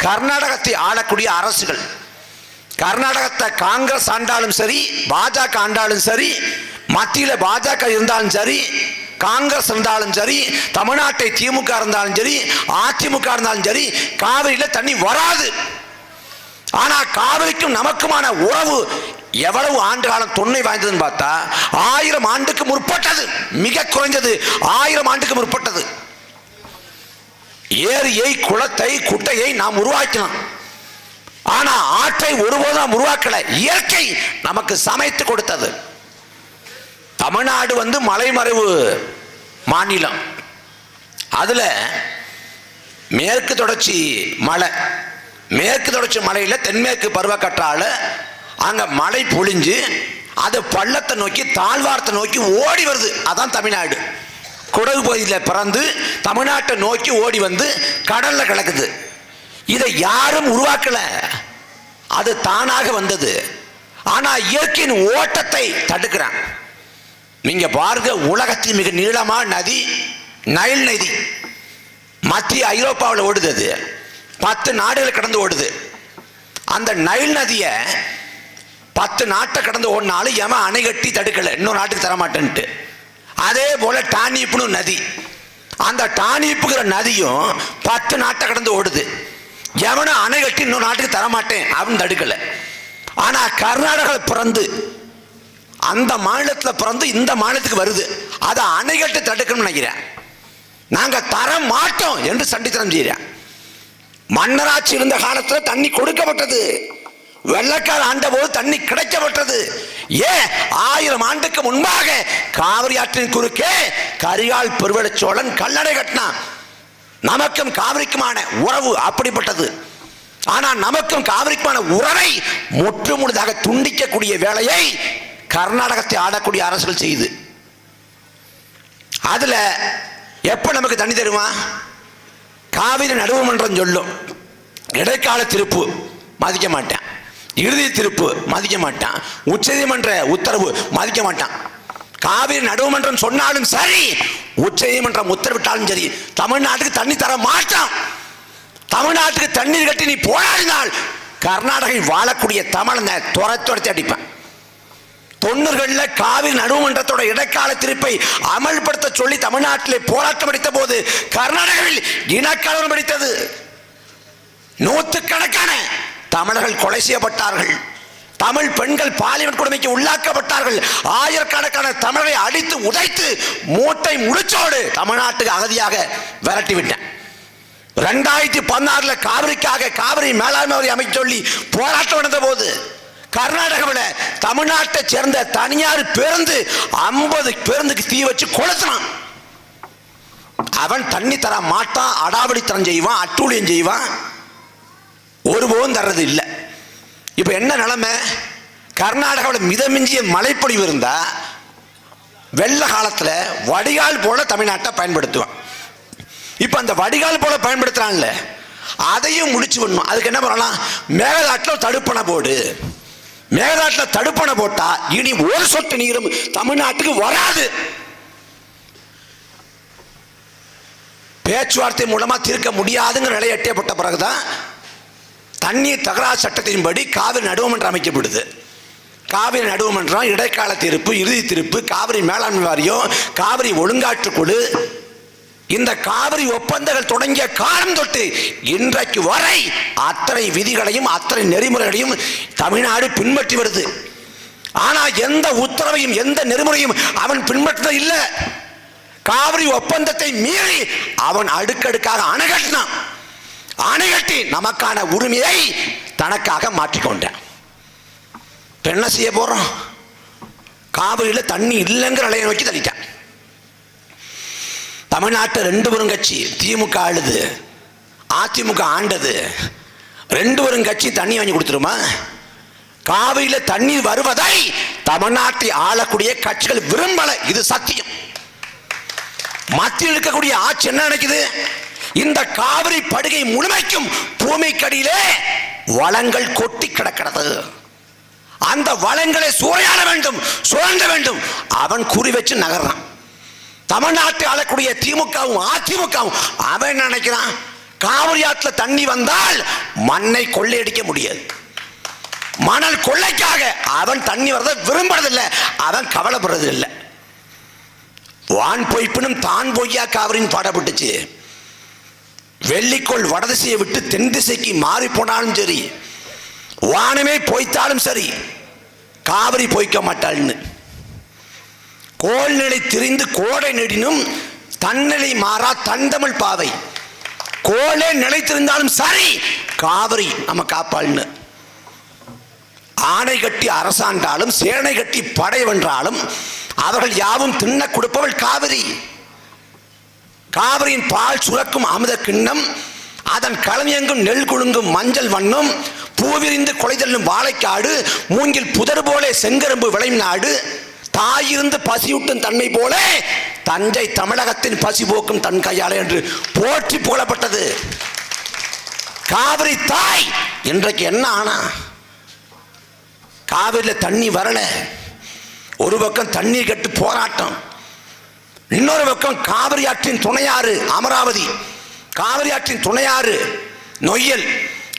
கர்நாடகத்தை ஆளக்கூடிய அரசுகள், கர்நாடகத்தை காங்கிரஸ் ஆண்டாலும் சரி, பாஜக ஆண்டாலும் சரி, மத்தியில் பாஜக இருந்தாலும் சரி, காங்கிரஸ் இருந்தாலும் சரி, தமிழ்நாட்டை திமுக இருந்தாலும் சரி, அதிமுக இருந்தாலும் சரி, காவிரியில தண்ணி வராது. ஆனா காவிரிக்கும் நமக்குமான உறவு எவ்வளவு ஆண்டு காலம் தொன்மை வாய்ந்ததுன்னு பார்த்தா 1000 ஆண்டுக்கு முற்பட்டது. மிக குறைஞ்சது 1000 ஆண்டுக்கு முற்பட்டது. ஏரியை, குளத்தை, குட்டையை நாம் உருவாக்கினோம். ஆனா ஆற்றை ஒருபோதும் உருவாக்கல. இயற்கை நமக்கு சமைத்து கொடுத்தது. தமிழ்நாடு மலைமறைவு மாநிலம். அதுல மேற்கு தொடர்ச்சி மலை, மேற்கு தொடர்ச்சி மலையில தென்மேற்கு பருவக்காற்றால அங்க மழை பொழிஞ்சு அது பள்ளத்தை நோக்கி தாழ்வாரத்தை நோக்கி ஓடி வருது. அதான் தமிழ்நாடு. குடகு பகுதியில் பிறந்து தமிழ்நாட்டை நோக்கி ஓடி வந்து கடல்ல கிடக்குது. இதை யாரும் உருவாக்கல, அது தானாக வந்தது. ஆனா இயற்கையின் ஓட்டத்தை தடுக்கிறான். நீங்க பாருங்க, உலகத்தின் மிக நீளமான நதி நைல் நதி. மத்திய ஐரோப்பாவில் ஓடுது. அது 10 நாடுகள் கடந்து ஓடுது. அந்த நைல் நதியை 10 நாட்டை கடந்து ஓடினாலும் எவன் அணை கட்டி தடுக்கல, இன்னொரு நாட்டுக்கு தரமாட்டேன்ட்டு. அதே போல டானிப்புன்னு நதி, அந்த டானிப்புங்கிற நதியும் 10 நாட்டை கடந்து ஓடுது. எவனும் அணை கட்டி இன்னொரு நாட்டுக்கு தரமாட்டேன் அப்படின்னு தடுக்கல. ஆனா கர்நாடகாவில் பிறந்து அந்த மாநிலத்தில் பிறந்து இந்த மாநிலத்துக்கு வருது. அதை அணை கட்டி தடுக்கணும்னு நினைக்கிறேன். நாங்க தர மாட்டோம் என்று சண்டித்தனம் செய்கிறேன். மன்னராட்சி இருந்த காலத்தில் தண்ணி கொடுக்கப்பட்டது. வெள்ளக்கார ஆண்ட போது தண்ணி கிடைக்கப்பட்டது. ஏன் 1000 ஆண்டுக்கு முன்பாக காவிரி ஆற்றின் குறுக்கே கரிகால் பெருவெள சோழன் கல்லணை கட்டினான். நமக்கும் காவிரிக்குமான உறவு அப்படிப்பட்டது. ஆனால் நமக்கும் காவிரிக்குமான உறவை முற்று முழுதாக துண்டிக்கக்கூடிய வேலையை கர்நாடகத்தை ஆளக்கூடிய அரசுகள் செய்யுது. அதுல எப்ப நமக்கு தண்ணி தருமா? காவிரி நடுவுமன்றம் சொல்லும், இடைக்கால திருப்பு மதிக்க மாட்டான், இறுதி திருப்பு மதிக்க மாட்டான், உச்சநீதிமன்ற உத்தரவு மதிக்க மாட்டான். காவிரி நடுவுமன்றம் சொன்னாலும் சரி, உச்சநீதிமன்றம் உத்தரவிட்டாலும் சரி, தமிழ்நாட்டுக்கு தண்ணி தர மாட்டான். தமிழ்நாட்டுக்கு தண்ணீர் கட்டி நீ போராடினால் கர்நாடகையில் வாழக்கூடிய தமிழனை துரத்தி அடிப்பான். 90களில் காவிரி நடுவுமன்றத்தோட இடைக்கால திருப்பை அமல்படுத்த சொல்லி தமிழ்நாட்டிலே போராட்டம் அடித்த போது கர்நாடகாவில் இனக்கலவரம் அடித்தது. நூற்றுக்கணக்கான தமிழர்கள் கொலை செய்யப்பட்டார்கள். தமிழ் பெண்கள் பாலியல் கொடுமைக்கு உள்ளாக்கப்பட்டார்கள். ஆயிரக்கணக்கான தமிழரை அடித்து உதைத்து மூட்டை முடிச்சோடு தமிழ்நாட்டுக்கு அகதியாக விரட்டிவிட்டேன். 2016 காவிரிக்காக காவிரி மேலாண்மை அமைக்க சொல்லி போராட்டம் நடந்த போது கர்நாடகாவில் தமிழ்நாட்டை சேர்ந்த தனியார் பேருந்து 50 பேருந்துக்கு தீ வச்சு கொளுத்தினான். அவன் தண்ணி தர மாட்டான், அடாவடித்தனம் செய்வான், அட்டூழியம் செய்வான், ஒருபோதும் தர்றது இல்லை. இப்ப என்ன நிலைமை? கர்நாடகாவில் மிதமிஞ்சிய மழைப்பொழிவு இருந்தா வெள்ள காலத்துல வடிகால் போல தமிழ்நாட்டை பயன்படுத்துவான். இப்ப அந்த வடிகால் போல பயன்படுத்துறான்ல, அதையும் முடிச்சு விடணும். அதுக்கு என்ன பண்ணலாம்? மேகதாட்டில் தடுப்பணை போடு. மேகதாட்டில் தடுப்பணை போட்டா இனி ஒரு சொட்டு நீரும் தமிழ்நாட்டுக்கு வராது. பேச்சுவார்த்தை மூலமா தீர்க்க முடியாதுங்கிற நிலை எட்டப்பட்ட பிறகுதான் தண்ணீர் தகராறு சட்டத்தின்படி காவிரி நடுவுமன்றம் அமைக்கப்படுது. காவிரி நடுவுமன்றம், இடைக்கால தீர்ப்பு, இறுதி தீர்ப்பு, காவிரி மேலாண்மை வாரியம், காவிரி ஒழுங்காற்றுக்குழு, இந்த காவிரி ஒப்பந்தங்கள் தொடங்கிய காலம் தொட்டு இன்றைக்கு வரை அத்தனை விதிகளையும் அத்தனை நெறிமுறைகளையும் தமிழ்நாடு பின்பற்றி வருது. ஆனா எந்த உத்தரவையும் எந்த நெறிமுறையும் அவன் பின்பற்ற இல்லை. காவிரி ஒப்பந்தத்தை மீறி அவன் அடுக்கடுக்காக அணைகட்டினான். அணைகட்டி நமக்கான உரிமையை தனக்காக மாற்றிக்கொண்டான். என்ன செய்ய போறோம்? காவிரியில தண்ணி இல்லைங்கிற நிலையை நோக்கி தள்ளிட்டான். தமிழ்நாட்டை 2 பெருங்கட்சி, திமுக ஆளுது, அதிமுக ஆண்டது. 2 பெருங்கட்சி தண்ணி வாங்கி கொடுத்துருமா? காவிரியில தண்ணீர் வருவதை தமிழ்நாட்டை ஆளக்கூடிய கட்சிகள் விரும்பல. இது சத்தியம். மத்தியில் இருக்கக்கூடிய ஆட்சி என்ன நினைக்குது? இந்த காவிரி படுகை முழுமைக்கும் பூமிக்கடியிலே வளங்கள் கொட்டி கிடக்கிறது. அந்த வளங்களை சூறையாட வேண்டும், சுரண்ட வேண்டும். அவன் குறி வச்சு நகர்றான். தமிழ்நாட்டை ஆளக்கூடிய திமுகவும் அதிமுகவும் அவன் நினைக்கிறான், காவிரி ஆற்றுல தண்ணி வந்தால் மண்ணை கொள்ளையடிக்க முடியாது. மணல் கொள்ளைக்காக அவன் தண்ணி வரத விரும்புறதில்லை, அவன் கவலைப்படுறது இல்லை. வான் பொய்ப்பினும் தான் பொய்யா காவிரின்னு பாடப்பட்டுச்சு. வெள்ளிக்கோள் வடதிசையை விட்டு தென் திசைக்கு மாறி போனாலும் சரி, வானமே பொய்த்தாலும் சரி, காவிரி பொய்க்க மாட்டாள்னு. கோல்நிலை திரிந்து கோடை நெடினும் தன்னிலை மாறா தந்தமிழ் பாவை. கோலே நிலைத்திருந்தாலும் சரி, காவிரி நம்ம காப்பாள்னு. ஆணை கட்டி அரசாண்டாலும் சேனை கட்டி படை வென்றாலும் அவர்கள் யாவும் தின்ன கொடுப்பவள் காவிரி. காவிரியின் பால் சுரக்கும் அமுத கிண்ணம், அதன் களமியங்கும் நெல் குழுங்கும் மஞ்சள் வண்ணம், பூவிரிந்து கொலைதல்லும் வாழைக்காடு, மூங்கில் புதர் போலே செங்கரும்பு விளையும் நாடு, தாயிருந்து பசியூட்டும் தன்மை போல தஞ்சை தமிழகத்தின் பசி போக்கும் தன் கையாளே என்று போற்றி புகழப்பட்டது. காவிரி தாய் இன்றைக்கு என்ன ஆனா? காவிரியில் தண்ணி வரல. ஒரு பக்கம் தண்ணீர் கட்டு போராட்டம், இன்னொரு பக்கம் காவிரி ஆற்றின் துணையாறு அமராவதி, காவிரி ஆற்றின் துணையாறு நொய்யல்,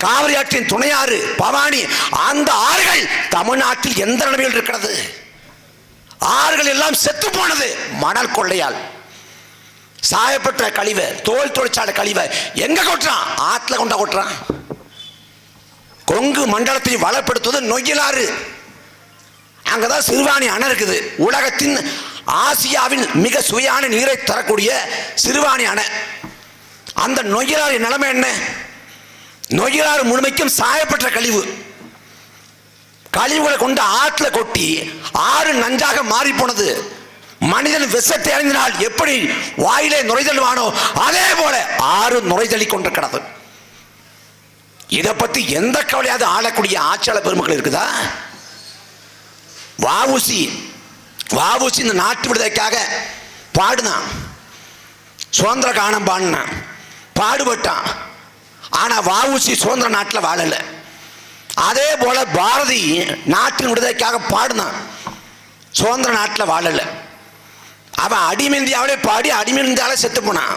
காவிரி ஆற்றின் துணையாறு பவானி. அந்த ஆறுகள் தமிழ்நாட்டில் எந்த நிலைமையில் இருக்கிறது? ஆறுகள் எல்லாம் செத்து போனது மணல் கொள்ளையால். சாயப்பட்ட கழிவை, தோல் தொழிற்சாலை கழிவை எங்க கொட்டுறான்? ஆற்றுல கொண்ட கொட்டுறான். கொங்கு மண்டலத்தை வளப்படுத்துவது நொய்யலாறு. அங்கதான் சிறுவாணி அணை இருக்குது. உலகத்தின் ஆசியாவின் மிக சுவையான நீரை தரக்கூடிய சிறுவாணி அணை. அந்த நொய்யலாறு நிலைமை என்ன? நொய்யலாறு முழுமைக்கும் சாயப்பட்ட கழிவு. கழிவுகளை கொண்டு ஆற்றுல கொட்டி ஆறு நஞ்சாக மாறி போனது. மனிதன் விஷத்தை அறிந்தினால் எப்படி வாயிலே நுரைதள்ளுவானோ அதே போல ஆறு நுரைதள்ளி கொண்டிருக்கிறது. இதை பத்தி எந்த கவலையாவது ஆளக்கூடிய ஆட்சியாளர் பெருமக்கள் இருக்குதா? வஉசி இந்த நாட்டு விடுதலைக்காக பாடுனான், சுதந்திர கானம் பாடினான், பாடுபட்டான். ஆனா வஉசி சுதந்திர நாட்டில் வாழல. அதே போல பாரதி நாட்டின் விடுதலைக்காக பாடினான், சுதந்திர நாட்டில் வாழல. அவன் அடிமை இந்தியாவிலே பாடி அடிமை இந்தியாவிலே செத்து போனான்.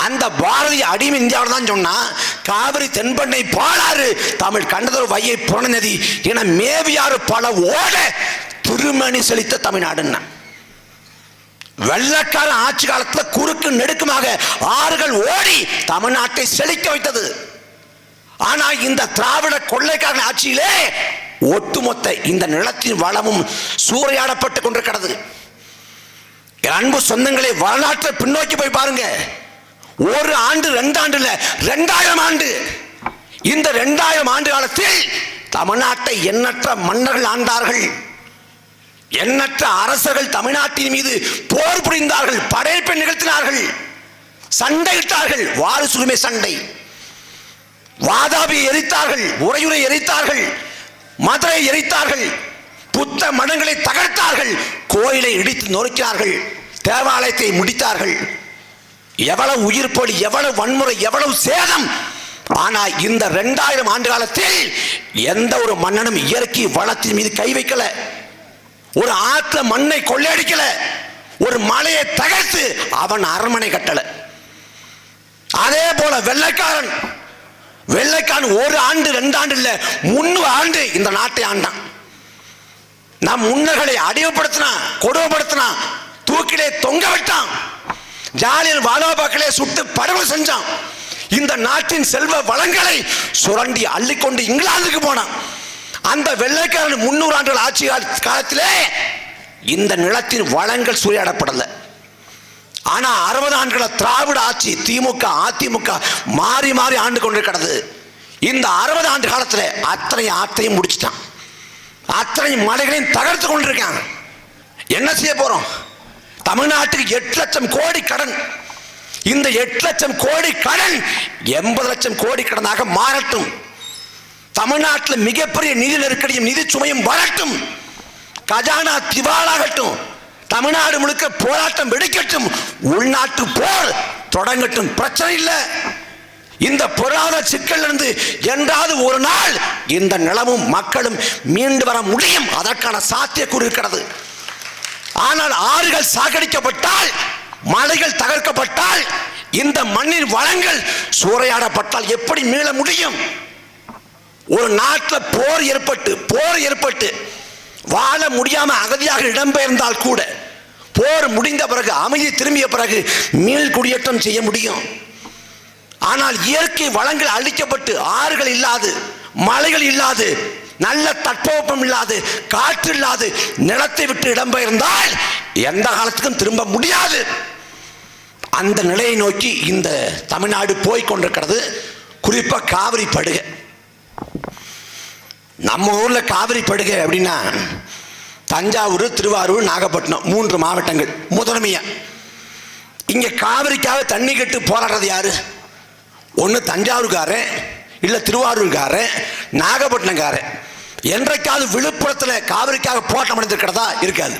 அந்த பாரதி அடிமை இந்தியாவில் தான் சொன்னான், காவிரி தென்பண்ணை பாலாறு தமிழ் கண்டதொரு வையை புறநதி என மேவியாறு பல ஓட திருமணி செழித்த தமிழ்நாடுன்னா. வெள்ளக்கார ஆட்சி காலத்தில் குறுக்கு நெடுக்குமாக ஆறுகள் ஓடி தமிழ்நாட்டை செழிக்க வைத்தது. ஆனா இந்த திராவிட கொள்ளைக்காரன் ஆட்சியிலே ஒட்டுமொத்த இந்த நிலத்தின் வளமும் சூறையாடப்பட்டு கொண்டிருக்கிறது. அன்பு சொந்தங்களை வரலாற்றை பின்னோக்கி போய் பாருங்க. ஒரு ஆண்டு 2 ஆண்டு இல்ல, 2000 ஆண்டு. இந்த 2000 ஆண்டு காலத்தில் தமிழ்நாட்டை எண்ணற்ற மன்னர்கள் ஆண்டார்கள். எண்ணற்ற அரசர்கள் தமிழ்நாட்டின் மீது போர் புரிந்தார்கள், படையெடுப்பை நிகழ்த்தினார்கள், சண்டையிட்டார்கள். வாரிசுரிமை சண்டை, வாதாபியை எரித்தார்கள், உறையூரை எரித்தார்கள், மதுரை எரித்தார்கள், புத்த மடங்களை தகர்த்தார்கள், கோயிலை இடித்து நொறுக்கினார்கள், தேவாலயத்தை முடித்தார்கள். எவ்வளவு உயிர் பலி, எவ்வளவு வன்முறை, எவ்வளவு சேதம். ஆனா இந்த 2000 ஆண்டு காலத்தில் எந்த ஒரு மன்னனும் இயற்கை வளத்தின் மீது கை வைக்கல, ஒரு ஆற்றுல மண்ணை கொள்ளையடிக்கல, ஒரு மலையை தகர்த்து அவன் அரண்மனை கட்டல. அதே போல வெள்ளைக்காரன் ஒரு ஆண்டு 2 ஆண்டு இல்ல, 300 ஆண்டு இந்த நாட்டை ஆண்டான். நம் முன்னர்களை அடிமைப்படுத்தினான், கொடுமைப்படுத்தினான், தூக்கிலே தொங்க விட்டான், ஜாலியன் வாலாபாக்களே சுட்டு படுகொலை செஞ்சான். இந்த நாட்டின் செல்வ வளங்களை சுரண்டி அள்ளிக்கொண்டு இங்கிலாந்துக்கு போனான். அந்த வெள்ளைக்காரன் 300 ஆண்டுகள் ஆட்சி காலத்திலே இந்த நிலத்தின் வளங்கள் சூறையாடப்படல. ஆனா 60 ஆண்டுகள திராவிட ஆட்சி, திமுக அதிமுக மாறி மாறி ஆண்டு கொண்டிருக்கிறது. இந்த 60 ஆண்டு காலத்தில் அத்தனை ஆற்றையும் முடிச்சிட்டான், அத்தனை மலைகளையும் தகர்த்து கொண்டிருக்காங்க. என்ன செய்ய போறோம்? தமிழ்நாட்டுக்கு 8 லட்சம் கோடி கடன். இந்த 8 லட்சம் கோடி கடன் 80 லட்சம் கோடி கடனாக மாறட்டும். தமிழ்நாட்டில் மிகப்பெரிய நிதி நெருக்கடியும் நிதி சுமையும் வரட்டும். கஜானா திவாலாகட்டும். தமிழ்நாடு முழுக்க போராட்டம் வெடிக்கட்டும். உள்நாட்டு போர் தொடங்கட்டும். பிரச்சனை இல்லை. இந்த பொருளாதார சிக்கல் இருந்து என்றாவது ஒரு நாள் இந்த நிலமும் மக்களும் மீண்டு வர முடியும். அதற்கான சாத்தியக்கூறு இருக்கிறது. ஆனால் ஆறுகள் சாகடிக்கப்பட்டால், மலைகள் தகர்க்கப்பட்டால் இந்த மண்ணின் வளங்கள் சூறையாடப்பட்டால் எப்படி மீள முடியும்? ஒரு நாட்டில் போர் ஏற்பட்டு வாழ முடியாம அகதியாக இடம்பெயர்ந்தால் கூட போர் முடிந்த பிறகு, அமைதி திரும்பிய பிறகு மீள் குடியேற்றம் செய்ய முடியும். ஆனால் இயற்கை வளங்கள் அழிக்கப்பட்டு ஆறுகள் இல்லாது, மலைகள் இல்லாது, நல்ல தட்பவெப்பம் இல்லாது, காற்று இல்லாது நிலத்தை விட்டு இடம்பெயர்ந்தால் எந்த காலத்துக்கும் திரும்ப முடியாது. அந்த நிலையை நோக்கி இந்த தமிழ்நாடு போய் கொண்டிருக்கிறது. குறிப்பா காவிரி படுகை. நம்ம ஊர்ல காவிரி படுகை அப்படின்னா தஞ்சாவூர், திருவாரூர், நாகப்பட்டினம் 3 மாவட்டங்கள் முதன்மையா. இங்க காவிரிக்காக தண்ணி கட்டு போராடுறது யாரு? ஒன்று தஞ்சாவூர்காரன், இல்லை திருவாரூர்காரன், நாகப்பட்டினக்காரன். என்றைக்காவது விழுப்புரத்தில் காவிரிக்காக போராட்டம் நடந்திருக்கிறதா? இருக்காது.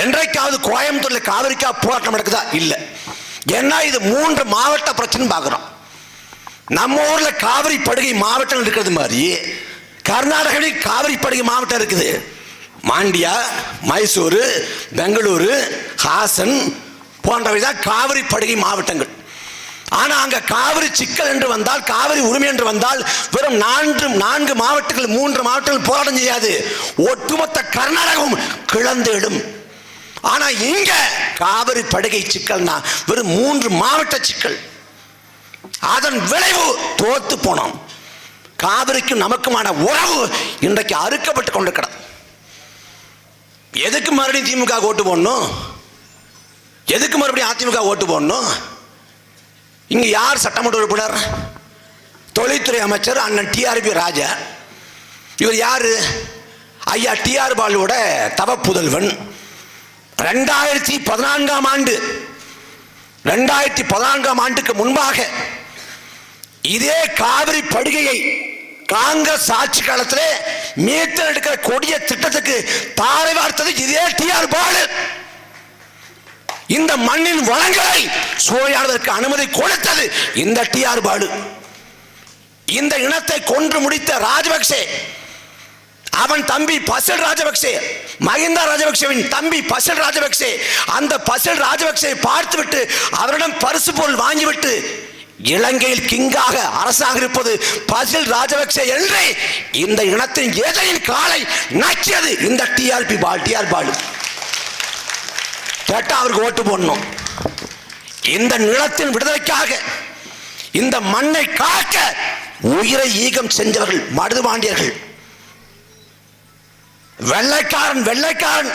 என்றைக்காவது கோயம்புத்தூர்ல காவிரிக்காக போராட்டம் நடக்குதா? இல்லை. ஏன்னா இது 3 மாவட்ட பிரச்சனை பார்க்குறோம். நம்ம ஊர்ல காவிரி படுகை மாவட்டம் இருக்கிறது மாதிரி கர்நாடகாவில் காவிரி படுகை மாவட்டம் இருக்குது. மாண்டியா, மைசூரு, பெங்களூரு, ஹாசன் போன்றவை தான் காவிரி படுகை மாவட்டங்கள். ஆனா அங்க காவிரி சிக்கல் என்று வந்தால், காவிரி உரிமை என்று வந்தால் வெறும் 4 மாவட்டங்கள், 3 மாவட்டங்கள் போராட்டம் செய்யாது, ஒட்டுமொத்த கர்நாடகம் கிளந்திடும். ஆனா இங்க காவிரி படுகை சிக்கல்னா வெறும் 3 மாவட்ட சிக்கல். அதன் விளைவு தோத்து போனோம். காவிரிக்கும் நமக்குமான உறவு இன்றைக்கு அறுக்கப்பட்டு கொண்டிருக்கிறது. எதுக்கு மறுபடியும் திமுக ஓட்டு போடணும்? எதுக்கு மறுபடியும் அதிமுக ஓட்டு போடணும்? இங்க யார் சட்டமன்ற உறுப்பினர்? தொழில்துறை அமைச்சர் அண்ணன் டிஆர்பி ராஜா. இவர் யாரு? ஐயா டிஆர் பாலுவோட தவ புதல்வன். 2014ஆம் ஆண்டுக்கு முன்பாக இதே காவிரி படுகையை காங்கிரஸ் ஆட்சி காலத்தில் மீட்டர் எடுக்கிற கொடிய திட்டத்துக்கு தாரை வார்த்தது இதே டிஆர் பாலு. இந்த மண்ணின் வளங்களை சூறையாடுவதற்கு அனுமதி கொடுத்தது இந்த டிஆர் பாலு. இந்த இனத்தை கொன்று முடித்த ராஜபக்சே, அவன் தம்பி பசில் ராஜபக்சே, மஹிந்தா ராஜபக்சேவின் தம்பி பசில் ராஜபக்சே, அந்த பசில் ராஜபக்சே பார்த்துவிட்டு அவரிடம் பரிசு பொருள் வாங்கிவிட்டு இலங்கையில் கிங்காக அரசாக இருப்பது பசில் ராஜபக்சே என்று இந்த இனத்தின் எதிரின் காலை நக்கியது இந்த டிஆர் பாலு. கேட்டா அவருக்கு ஓட்டு போடணும். இந்த நிலத்தின் விடுதலைக்காக, இந்த மண்ணை காக்க உயிரை ஈகம் செஞ்சவர்கள் மருதுபாண்டியர்கள். வெள்ளைக்காரன்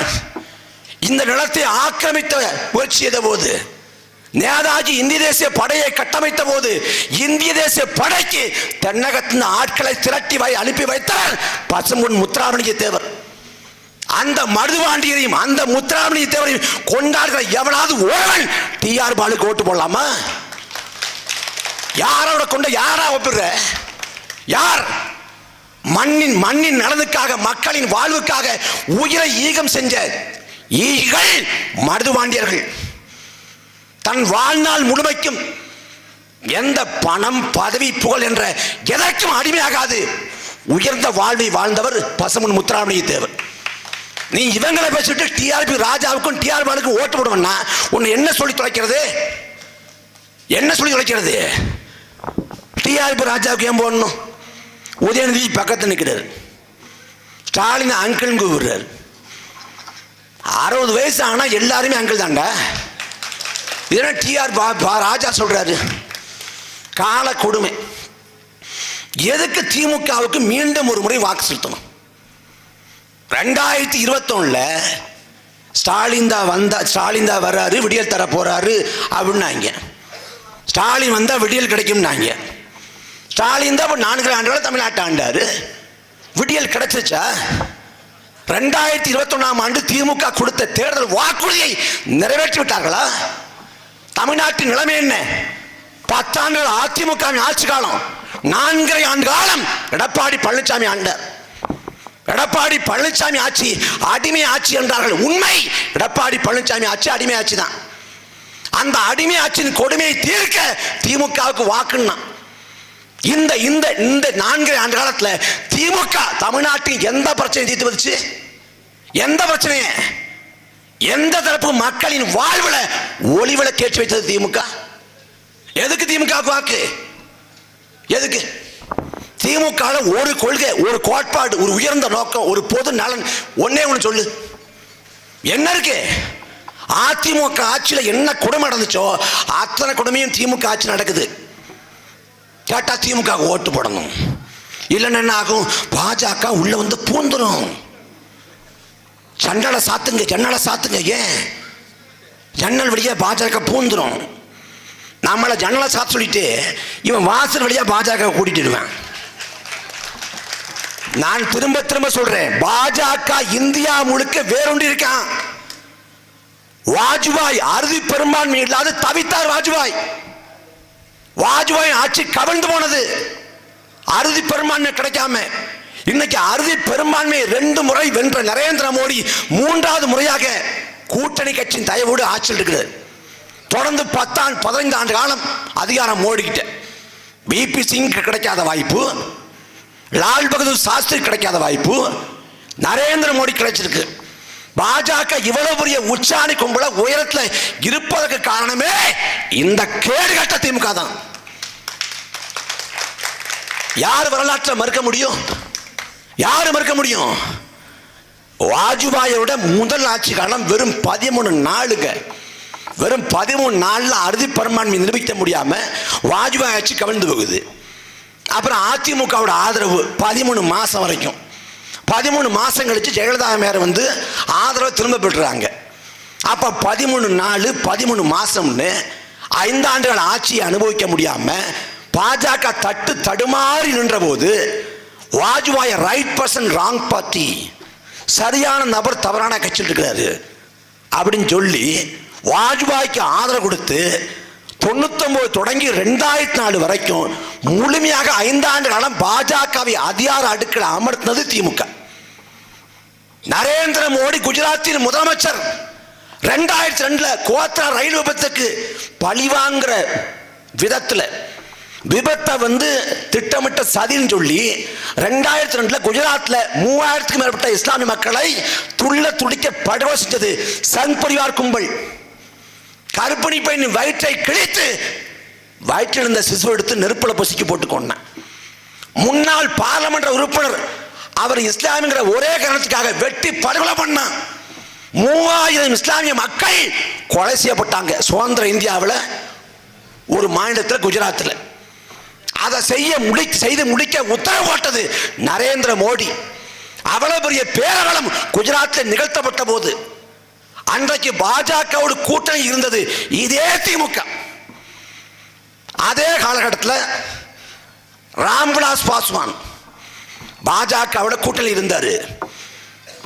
இந்த நிலத்தை ஆக்கிரமித்த முயற்சி செய்த போது, நேதாஜி இந்திய தேசிய படையை கட்டமைத்த போது, இந்திய தேசிய படைக்கு தென்னகத்தின் ஆட்களை திரட்டி அனுப்பி வைத்தார் பசும்பொன் முத்துராமலிங்க தேவர். அந்த மருதுபாண்டியரையும் அந்த முத்துராமலிங்க தேவரையும் கொண்டாடுகிற எவனாவது ஒருவன் டிஆர் பாலுக்கு ஓட்டு போடலாமா? யாரோட கொண்ட யாரா ஒப்பிடுற? யார்? மண்ணின் நலனுக்காக, மக்களின் வாழ்வுக்காக உயிரை ஈகம் செஞ்ச ஈகள் மருதுபாண்டியர்கள். தன் வாழ்நாள் முழுமைக்கும் எந்த பணம், பதவி, புகழ் என்ற எதற்கும் அடிமையாகாது உயர்ந்த வாழ்வை வாழ்ந்தவர் பசும்பொன் முத்துராமலிங்க தேவர். நீ இவங்களை பேசிட்டு டிஆர்பி ராஜாவுக்கும் டிஆர் பாலுக்கும் ஓட்டு போடுவா உன்னை என்ன சொல்லி தொலைக்கிறது? என்ன சொல்லி தொலைக்கிறது? டிஆர்பி ராஜாவுக்கு ஏன் போடணும்? உதயநிதி பக்கத்தில் நிற்கிறார், ஸ்டாலின் அங்கிள் கூப்பிடுறார். 60 வயசு ஆனா எல்லாருமே அங்கிள் தாண்டா. இதெல்லாம் டிஆர் ராஜா சொல்றாரு. கால கொடுமை. எதுக்கு திமுகவுக்கு மீண்டும் ஒரு முறை வாக்கு செலுத்தணும்? 2021 ஸ்டாலின் தான் வர்றாரு, விடியல் தர போறாரு அப்படின்னாங்க. ஸ்டாலின் வந்தா விடியல் கிடைக்கும்னாங்க. ஸ்டாலின் தான் 4 ஆண்டுகள் தமிழ்நாட்டை ஆண்டாரு. விடியல் கிடைச்சிருச்சா? 2021ஆம் ஆண்டு திமுக கொடுத்த தேர்தல் வாக்குறுதியை நிறைவேற்றி விட்டார்களா? தமிழ்நாட்டின் நிலைமை என்ன? 10 ஆண்டுகள் அதிமுக ஆட்சி காலம், 4.5 ஆண்டு காலம் எடப்பாடி பழனிசாமி ஆண்டார். எடப்பாடி பழனிசாமி ஆட்சி அடிமை ஆட்சி என்றார்கள். உண்மை, எடப்பாடி பழனிசாமி ஆட்சி அடிமை ஆட்சி தான். அந்த அடிமை ஆட்சியின் கொடுமையை தீர்க்க திமுகவுக்கு வாக்குன்னா இந்த 4 ஆண்டு காலத்தில் திமுக தமிழ்நாட்டில் எந்த பிரச்சனை தீர்த்து வந்துச்சு? எந்த பிரச்சனையை, எந்த தரப்பு மக்களின் வாழ்வுல ஒளிவிளக்கு ஏற்றி வைத்தது திமுக? எதுக்கு திமுக வாக்கு? எதுக்கு? திமுக ஒரு கொள்கை, ஒரு கோட்பாடு, ஒரு உயர்ந்த நோக்கம், ஒரு பொது நலன், ஒன்னே ஒன்று சொல்லு. என்ன இருக்கு? அதிமுக ஆட்சியில் என்ன கொடுமை நடந்துச்சோ அத்தனை கொடுமையும் திமுக ஆட்சி நடக்குது. கேட்டா திமுக ஓட்டு போடணும், இல்லைன்னு என்ன ஆகும்? பாஜக உள்ள வந்து பூந்துரும். ஜன்னலை சாத்துங்க, ஜன்னலை சாத்துங்க. ஏன்? ஜன்னல் வழியா பாஜக பூந்துரும். நம்மளை ஜன்னலை சாத்த சொல்லிட்டு இவன் வாசல் வழியா பாஜக கூட்டிட்டுடுவேன். நான் திரும்ப திரும்ப சொல்றேன், பாஜக இந்தியா முழுக்க வேறொன்று இருக்கான். வாஜ்பாய் அறுதி பெரும்பான்மை இல்லாது தவித்தார். வாஜ்பாய் ஆட்சி கவிழ்ந்து போனது அறுதி பெரும்பான்மை கிடைக்காம. இன்னைக்கு அறுதி பெரும்பான்மை 2 முறை வென்ற நரேந்திர மோடி 3வது முறையாக கூட்டணி கட்சியின் தயவோடு ஆட்சியில் இருக்கிறது. தொடர்ந்து 15 ஆண்டு காலம் அதிகாரம் மோடிக்கிட்ட. பிபி சிங் கிடைக்காத வாய்ப்பு, லால் பகதூர் சாஸ்திரி கிடைக்காத வாய்ப்பு நரேந்திர மோடி கிடைச்சிருக்கு. பாஜக இவ்வளவு பெரிய உச்சாணி கும்பல உயரத்தில் இருப்பதற்கு காரணமே இந்த கேடுகட்ட திமுக தான். யார் வரலாற்றை மறுக்க முடியும்? யாரு மறுக்க முடியும்? வாஜ்பாயோட முதல் ஆட்சி காலம் வெறும் 13 நாளுங்க. வெறும் 13 நாள்ல அறுதி பெரும்பான்மை நிரூபிக்க முடியாம வாஜ்பாய் ஆட்சி கவிழ்ந்து போகுது. அப்புறம் அதிமுகவோட ஆதரவு 13 மாசம் வரைக்கும். 13 மாசம் கழிச்சு ஜெயலலிதா மேயர் வந்து ஆதரவு திரும்ப பெற்றுறாங்க. அப்ப 13 நாள் 13 மாசம்னு 5 ஆண்டுகள் ஆட்சியை அனுபவிக்க முடியாம பாஜக தடுமாறி நின்ற போது Vajpayee right person wrong party, சரியான நபர் தவறான கட்சியில் இருக்கிறாரு அப்படின்னு சொல்லி வாஜ்பாய்க்கு ஆதரவு கொடுத்து 99 தொடங்கி 2004 வரைக்கும் முழுமையாக 5 ஆண்டு காலம் பாஜகவை அதிகார அடுக்கில் அமர்த்தினது திமுக. நரேந்திர மோடி குஜராத்தின் முதலமைச்சர் 2002 கோத்ரா ரயில் விபத்துக்கு பழிவாங்கிற விதத்தில் விபத்தை வந்து திட்டமிட்ட சதின்னு சொல்லி 2002 குஜராத்தில் 3000க்கும் மேற்பட்ட இஸ்லாமிய மக்களை துடிக்க படுகொலை செஞ்சது சங் பரிவார் கும்பல். கர்ப்பிணி பெண் வயிற்றை கிழித்து வயிற்றில் இருந்த சிசு எடுத்து நெருப்புல பொசுக்கி போட்டு கொண்டான். முன்னாள் பார்லமெண்ட் உறுப்பினர் அவர் இஸ்லாமியங்கிற ஒரே காரணத்துக்காக வெட்டி படுகொலை பண்ணான். 3000 இஸ்லாமிய மக்கள் கொலை செய்யப்பட்டாங்க சுதந்திர இந்தியாவில் ஒரு மாநிலத்தில், குஜராத்தில். அதை செய்து முடிக்க உத்தரவு போட்டது நரேந்திர மோடி. அவ்வளவு பெரிய பேரவலம் குஜராத்தில் நிகழ்த்தப்பட்ட போது அன்றைக்கு பாஜகவோடு கூட்டணி இருந்தது இதே திமுக. அதே காலகட்டத்தில் ராம்விலாஸ் பாஸ்வான் பாஜகவோட கூட்டணி இருந்தார்,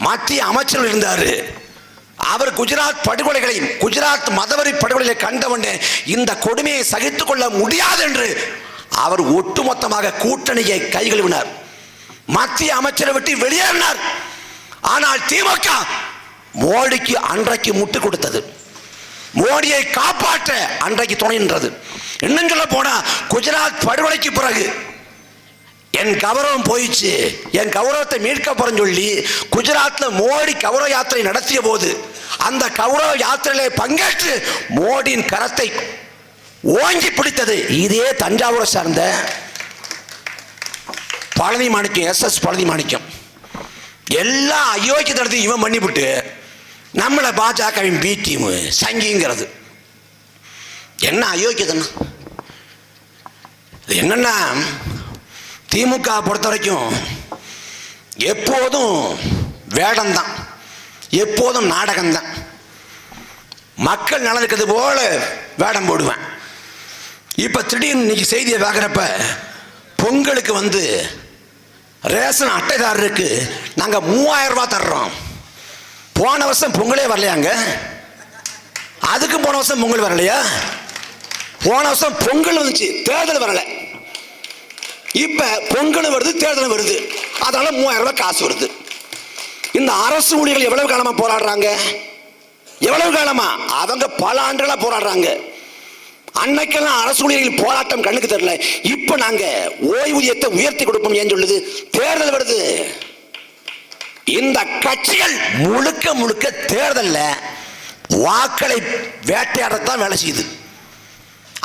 மத்திய அமைச்சர் இருந்தார். அவர் குஜராத் படுகொலைகளையும் குஜராத் மதவெறி படுகொலைகளை கண்டவனே இந்த கொடுமையை சகித்துக் கொள்ள முடியாது என்று அவர் ஒட்டுமொத்தமாக கூட்டணியை கைகழுவினார். மத்திய அமைச்சரை விட்டு வெளியேறினார். ஆனால் திமுக மோடிக்கு அன்றைக்கு முட்டு கொடுத்தது, மோடியை காப்பாற்ற அன்றைக்கு துணை நின்றது. இன்னும் சொல்ல போனா குஜராத் படுகொலைக்கு பிறகு என் கௌரவம் போயிடுச்சு, என் கௌரவத்தை மீட்க போறேன்னு சொல்லி குஜராத்தில் மோடி கௌரவ யாத்திரை நடத்திய போது அந்த கௌரவ யாத்திரையிலே பங்கேற்று மோடியின் கரத்தை ஓங்கி பிடித்தது இதே தஞ்சாவூரை சார்ந்த பழனி மாணிக்கம், SS பழனி மாணிக்கம். எல்லா அயோக்கிய தடத்தையும் இவன் பண்ணிவிட்டு நம்மளை பாஜகவின் பி டீம் சங்கிங்கிறது என்ன அயோக்கியதுன்னா? என்னன்னா திமுக பொறுத்த வரைக்கும் எப்போதும் வேடம்தான், எப்போதும் நாடகம்தான். மக்கள் நலனுக்கு போல வேடம் போடுவேன். இப்போ திடீர்னு இன்னைக்கு செய்தியை பார்க்குறப்ப பொங்கலுக்கு வந்து ரேஷன் அட்டைதாரருக்கு நாங்கள் 3000 ரூபாய் தர்றோம். போன வருஷம் பொங்கலே வரலையாங்க, அதுக்கும் போன வருஷம் பொங்கல் வரலையா? போன வருஷம் பொங்கல் வந்துச்சு, தேர்தல் வரலை. இப்ப பொங்கல் வருது, தேர்தல் வருது, அதனால 3000 ரூபாய் காசு வருது. இந்த அரசு ஊழியர்கள் எவ்வளவு காலமா போராடுறாங்க? எவ்வளவு காலமா? அவங்க பல ஆண்டுகளா போராடுறாங்க. அன்னைக்கெல்லாம் அரசு ஊழியர்கள் போராட்டம் கண்ணுக்கு தெரியல. இப்ப நாங்க ஓய்வூதியத்தை உயர்த்தி கொடுப்போம் ஏன் சொல்லுது? தேர்தல் வருது. இந்த கட்சிகள் முழுக்க முழுக்க தேர்தல்ல வாக்களை வேட்டையாடத்தான் வேலை செய்யுது.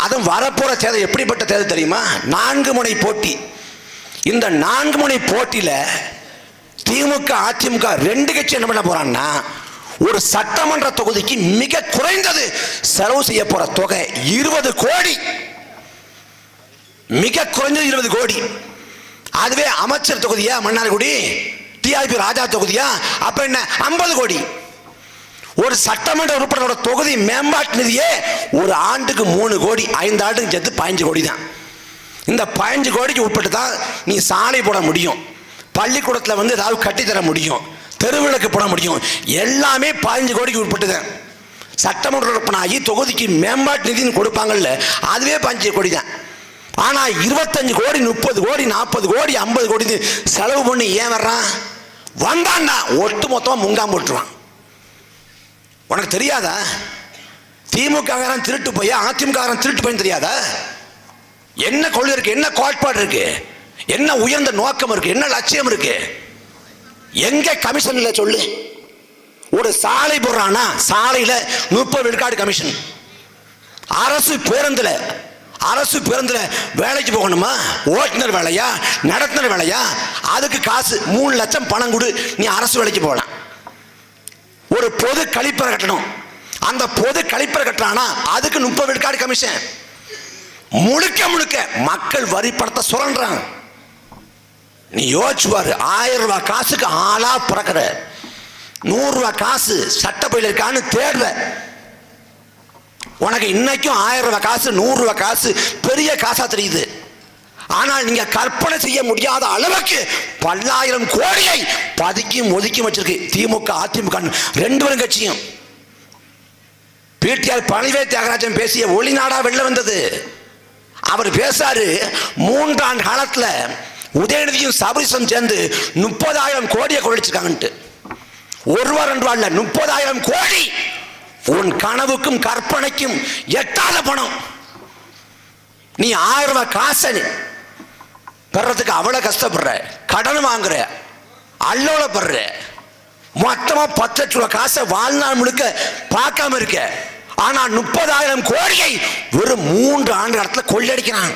அதுவும் வரப்போற தேர்தல் எப்படிப்பட்ட தேர்தல் தெரியுமா? 4 முனை போட்டி. இந்த 4 முனை போட்டியில திமுக அதிமுக 2 கட்சி என்ன பண்ண போறான்னா, ஒரு சட்டமன்ற தொகுதிக்கு மிக குறைந்தது செலவு செய்ய போற தொகை 20 கோடி. மிக குறைஞ்சது 20 கோடி. அதுவே அமைச்சர் தொகுதியா மன்னார்குடி, டிஆர்பி ராஜா தொகுதியா, அப்ப என்ன 50 கோடி. ஒரு சட்டமன்ற உறுப்பினரோட தொகுதி மேம்பாட்டு நிதியே ஒரு ஆண்டுக்கு 3 கோடி, 5 ஆண்டுக்கு சேர்த்து 15 கோடி தான். இந்த 15 கோடிக்கு உட்பட்டு தான் நீ சாலை போட முடியும், பள்ளிக்கூடத்தில் ஏதாவது கட்டித்தர முடியும், தெருவிளக்கு போட முடியும். எல்லாமே 15 கோடிக்கு உட்பட்டு தான். சட்டமன்ற உறுப்பினராகி தொகுதிக்கு மேம்பாட்டு நிதின்னு கொடுப்பாங்கல்ல, அதுவே 15 கோடி தான். ஆனா 25 கோடி, 30 கோடி, 40 கோடி, 50 கோடி செலவு பண்ணி ஏன் வர்றான்? வந்தான்டா ஒட்டு மொத்தமா முங்காம போட்டுருவான். உனக்கு தெரியாதா? திமுக திருட்டு போய் அதிமுக திருட்டு போய் தெரியாதா? என்ன கொள்கை இருக்கு, என்ன கோட்பாடு இருக்கு, என்ன உயர்ந்த நோக்கம் இருக்கு, என்ன லட்சியம் இருக்கு? எங்க கமிஷன் இல்ல சொல்லு? ஒரு சாலை போடுறானா, சாலையில 30 விழுக்காடு கமிஷன். அரசு பேருந்துல வேலைக்கு போகணுமா, ஓட்டுநர் வேலையா, நடத்துனர் வேலையா, அதுக்கு காசு 3 லட்சம் பணம் கொடு, நீ அரசு வேலைக்கு போகலாம். ஒரு பொது கழிப்பறை கட்டணும், அந்த பொது கழிப்பறை கட்டணா அதுக்கு 30 விழுக்காடு கமிஷன். முழுக்க மக்கள் வரி பணத்தை சுரண்டான். நீ யோசிச்சு பாரு, 1000 ரூபாய் காசுக்கு ஆளா பிறக்கிற, 100 ரூபாய் காசு சட்டப்பையில் இருக்கான்னு தேடுற. உனக்கு இன்னைக்கும் 1000 ரூபாய் காசு, 100 ரூபாய் காசு பெரிய காசா தெரியுது. ஆனால் நீங்க கற்பனை செய்ய முடியாத அளவுக்கு பல்லாயிரம் கோடியை ஒதுக்கி வச்சிருக்கு திமுக அதிமுக 2 கட்சியும். பிடிஆர் பழனிவேல் தியாகராஜன் பேசிய ஒளிநாடா வெளில வந்தது. அவர் பேசாரு, 3 ஆண்டு காலத்துல உதயநிதியும் சபரிசம் சேர்ந்து 30,000 கோடியை கொள்ளைச்சிருக்காங்கன்ட்டு. 1 ரூபா 2 ரூபா இல்ல, 30,000 கோடி. உன் கனவுக்கும் கற்பனைக்கும் எட்டாத பணம். நீ 1000 ரூபாய் காசை பெறதுக்கு அவ்வளவு கஷ்டப்படுற, கடன் வாங்குற, அல்லோலப்படுற. மொத்தமா 10 லட்ச ரூபாய் காசை வாழ்நாள் முழுக்க பார்க்காம இருக்க. ஆனா 30,000 கோடியை வெறும் 3 ஆண்டு காலத்துல கொள்ளையடிக்கிறான்.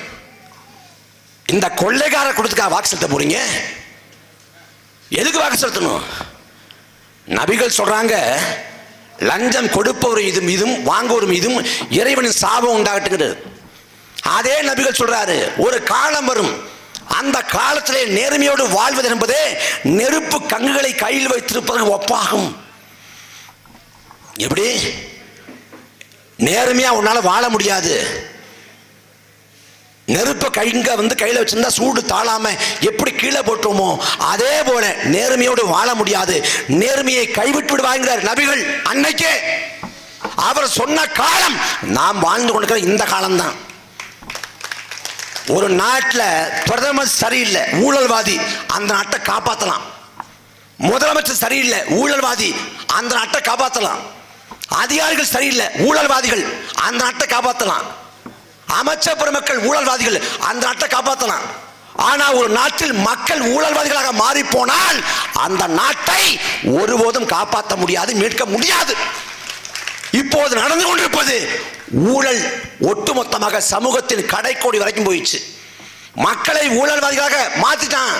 இந்த கொள்ளைக்கார கொடுத்துக்கா வாக்கு செலுத்த போறீங்க? எதுக்கு வாக்கு செலுத்தணும்? நபிகள் சொல்றாங்க, லஞ்சம் கொடுப்பவர் மீதும் வாங்குவோர் மீதும் இறைவனின் சாபம் உண்டாகட்டுகிறது. அதே நபிகள் சொல்றாரு, ஒரு காலம் வரும், அந்த காலத்திலே நேர்மையோடு வாழ்வது என்பதே நெருப்பு கங்குகளை கையில் வைத்திருப்பதற்கு ஒப்பாகும். எப்படி நேர்மையா உன்னால வாழ முடியாது? நெருப்பை கையில வச்சிருந்தா சூடு தாழாம எப்படி கீழே போட்டுருமோ, அதே போல நேர்மையோடு வாழ முடியாது. நேர்மையை கைவிட்டு விடுவாங்கிறார் நபிகள் அன்னைக்கே. அவர் சொன்ன காலம் நாம் வாழ்ந்து கொண்டிருக்கிற இந்த காலம்தான். ஒரு நாட்டில் பிரதமர் சரியில்லை, ஊழல்வாதி, அந்த நாட்டை காப்பாற்றலாம். முதலமைச்சர் சரியில்லை, ஊழல்வாதி, அந்த நாட்டை காப்பாற்றலாம். அதிகாரிகள் சரியில்லை, ஊழல்வாதிகள், அந்த நாட்டை காப்பாற்றலாம். அமைச்சர் பெருமக்கள் ஊழல்வாதிகள், அந்த நாட்டை காப்பாற்றலாம். ஆனா ஒரு நாட்டில் மக்கள் ஊழல்வாதிகளாக மாறி போனால் அந்த நாட்டை ஒருபோதும் காப்பாற்ற முடியாது, மீட்க முடியாது. இப்போது நடந்து கொண்டிருப்பது ஊழல் ஒட்டுமொத்தமாக சமூகத்தின் கடைக்கோடி வரைக்கும் போயிடுச்சு. மக்களை ஊழல்வாதிகளாக மாத்திட்டான்.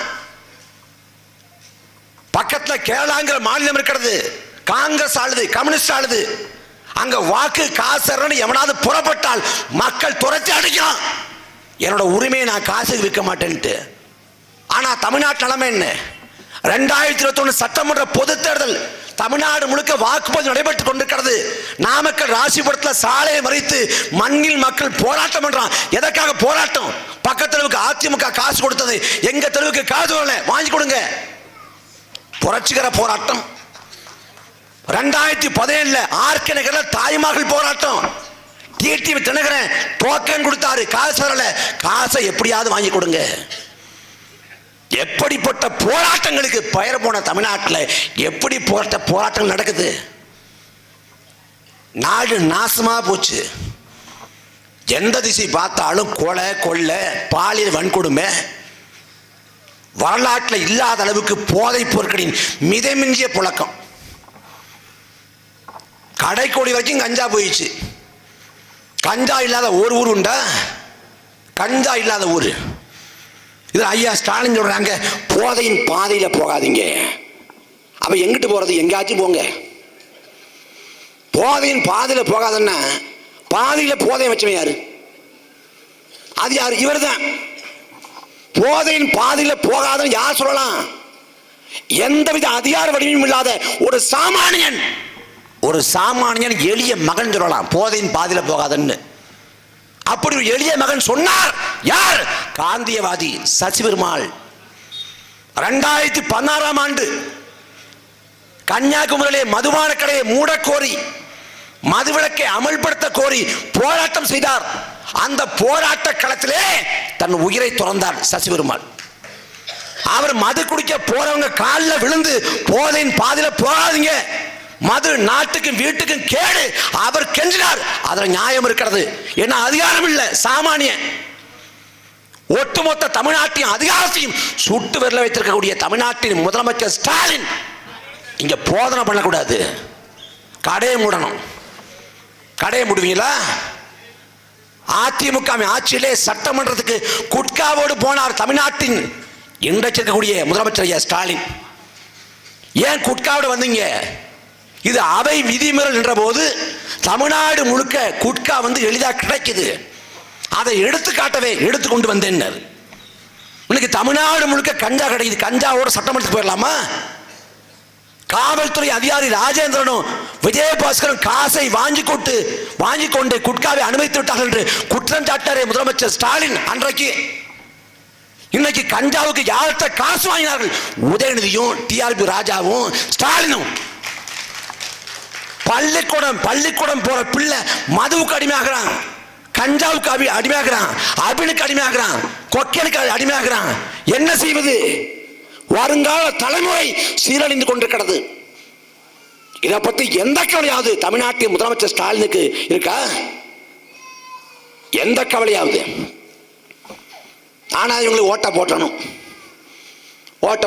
பக்கத்துல கேரளாங்கிற மாநிலம் இருக்கிறது, காங்கிரஸ் ஆளுது, கம்யூனிஸ்ட் ஆளுது. அங்க வாக்கு காசு எவனாவது புறப்பட்டால் மக்கள் துரத்தி அடிக்கிறான். என்னோட உரிமையை நான் காசுக்கு விற்க மாட்டேன்ட்டு. ஆனா தமிழ்நாட்டு நிலைமை என்ன? 2021 சட்டமன்ற பொது தேர்தல் தமிழ்நாடு முழுக்க வாக்குப்பதிவு நடைபெற்றுக் கொண்டிருக்கிறது. நாமக்கல் ராசிபுரத்தில் சாலையை மறித்து மண்ணில் மக்கள் போராட்டம் பண்றான். எதற்காக போராட்டம்? பக்கத்து தெருவுக்கு அதிமுக காசு கொடுத்தது, எங்க தெருவுக்கு காசு வரல, வாங்கி கொடுங்க. புரட்சிகர போராட்டம். 2017 ஆர்கே நகர்ல தாய்மகள் போராட்டம். டிடிவி தினகரன் டோக்கன் கொடுத்தாரு, காசு வரல, காசை எப்படியாவது வாங்கி கொடுங்க. எப்படிப்பட்ட போராட்டங்களுக்கு பெயர் போன தமிழ்நாட்டில் எப்படி போராட்டங்கள் நடக்குது? நாடு நாசமா போச்சு. எந்த திசை பார்த்தாலும் கொலை, கொள்ளை, பாலியல் வன்கொடுமை, வரலாற்றில் இல்லாத அளவுக்கு போதைப் பொருட்களின் மிதமிஞ்சிய புழக்கம். கடைக்கோடி வரைக்கும் கஞ்சா போயிடுச்சு. கஞ்சா இல்லாத ஒரு ஊர் உண்டா? கஞ்சா இல்லாத ஊர். இது ஐயா ஸ்டாலின் சொல்றாங்க, போதையின் பாதையில் போகாதீங்க. அப்ப எங்கிட்டு போறது? எங்கேயாச்சும் போங்க. போதையின் பாதையில் போகாதன்னா பாதையில் போதையை வச்சவன் யாரு? அது யாரு? இவர் தான். போதையின் பாதையில் போகாதன்னு யார் சொல்லலாம்? எந்தவித அதிகார வடிவமும் இல்லாத ஒரு சாமானியன், எளிய மகன் சொல்லலாம் போதையின் பாதையில் போகாதன்னு. அப்படி ஒரு எளிய மகன் சொன்னார். யார்? காந்தியவாதி சசி பெருமாள். 2016 ஆண்டு கன்னியாகுமரியிலே மதுபான கடையை மூடக்கோரி, மதுவிலக்கை அமல்படுத்த கோரி போராட்டம் செய்தார். அந்த போராட்ட களத்திலே தன் உயிரை துறந்தார் சசி பெருமாள். அவர் மது குடிக்க போறவங்க காலில் விழுந்து போதையின் பாதையில் போகாதீங்க, மது நாட்டுக்கும் வீட்டுக்கும் கேடு, அவர் கெஞ்சினார். அதுல நியாயம் இருக்கிறது. என்ன அதிகாரம் இல்ல, சாமானியன். ஒட்டுமொத்த தமிழ்நாட்டின் அதிகாரத்தையும் சுட்டு விரல வைத்திருக்கக்கூடிய தமிழ்நாட்டின் முதலமைச்சர் ஸ்டாலின் இங்க போதனை பண்ணக்கூடாது. கடையை மூடணும். கடையை மூடுவீங்களா? அதிமுக ஆட்சியிலே சட்டமன்றத்துக்கு குட்காவோடு போனார் தமிழ்நாட்டின் இன்றைக்கு இருக்கக்கூடிய முதலமைச்சர் ஐயா ஸ்டாலின். ஏன் குட்காவோடு வந்தீங்க? இது அவை விதிமீறல் என்ற போது தமிழ்நாடு முழுக்க குட்கா எளிதாக கிடைக்குது. அதை எடுத்துக்காட்டவே எடுத்து கொண்டு வந்தேன். இன்னைக்கு தமிழ்நாடு முழுக்க கஞ்சா கிடைக்குது. கஞ்சாவோட சட்டமன்றத்துக்கு போயிடலாமா? காவல்துறை அதிகாரி ராஜேந்திரனும் விஜயபாஸ்கரும் காசை வாங்கி கொண்டு குட்காவை அனுமதித்து விட்டார்கள் என்று குற்றம் சாட்டாரே முதலமைச்சர் ஸ்டாலின் அன்றைக்கு. இன்னைக்கு கஞ்சாவுக்கு யார்கிட்ட காசு வாங்கினார்கள்? உதயநிதியும் டிஆர்பி ராஜாவும் ஸ்டாலினும். பள்ளிக்கூடம் போற பிள்ளை மதுவுக்கு அடிமையாகிறான், கஞ்சாவுக்கு அடிமையாகிறான், அபினுக்கு அடிமையாகிறான், கொக்கைனுக்கு அடிமையாகிறான். என்ன செய்வது? வருங்கால தலைமுறை சீரழிந்து கொண்டிருக்கிறது. இதை பத்தி எந்த கவலையாவது தமிழ்நாட்டின் முதலமைச்சர் ஸ்டாலினுக்கு இருக்கா? எந்த கவலையாவது? ஆனா இவங்களுக்கு ஓட்ட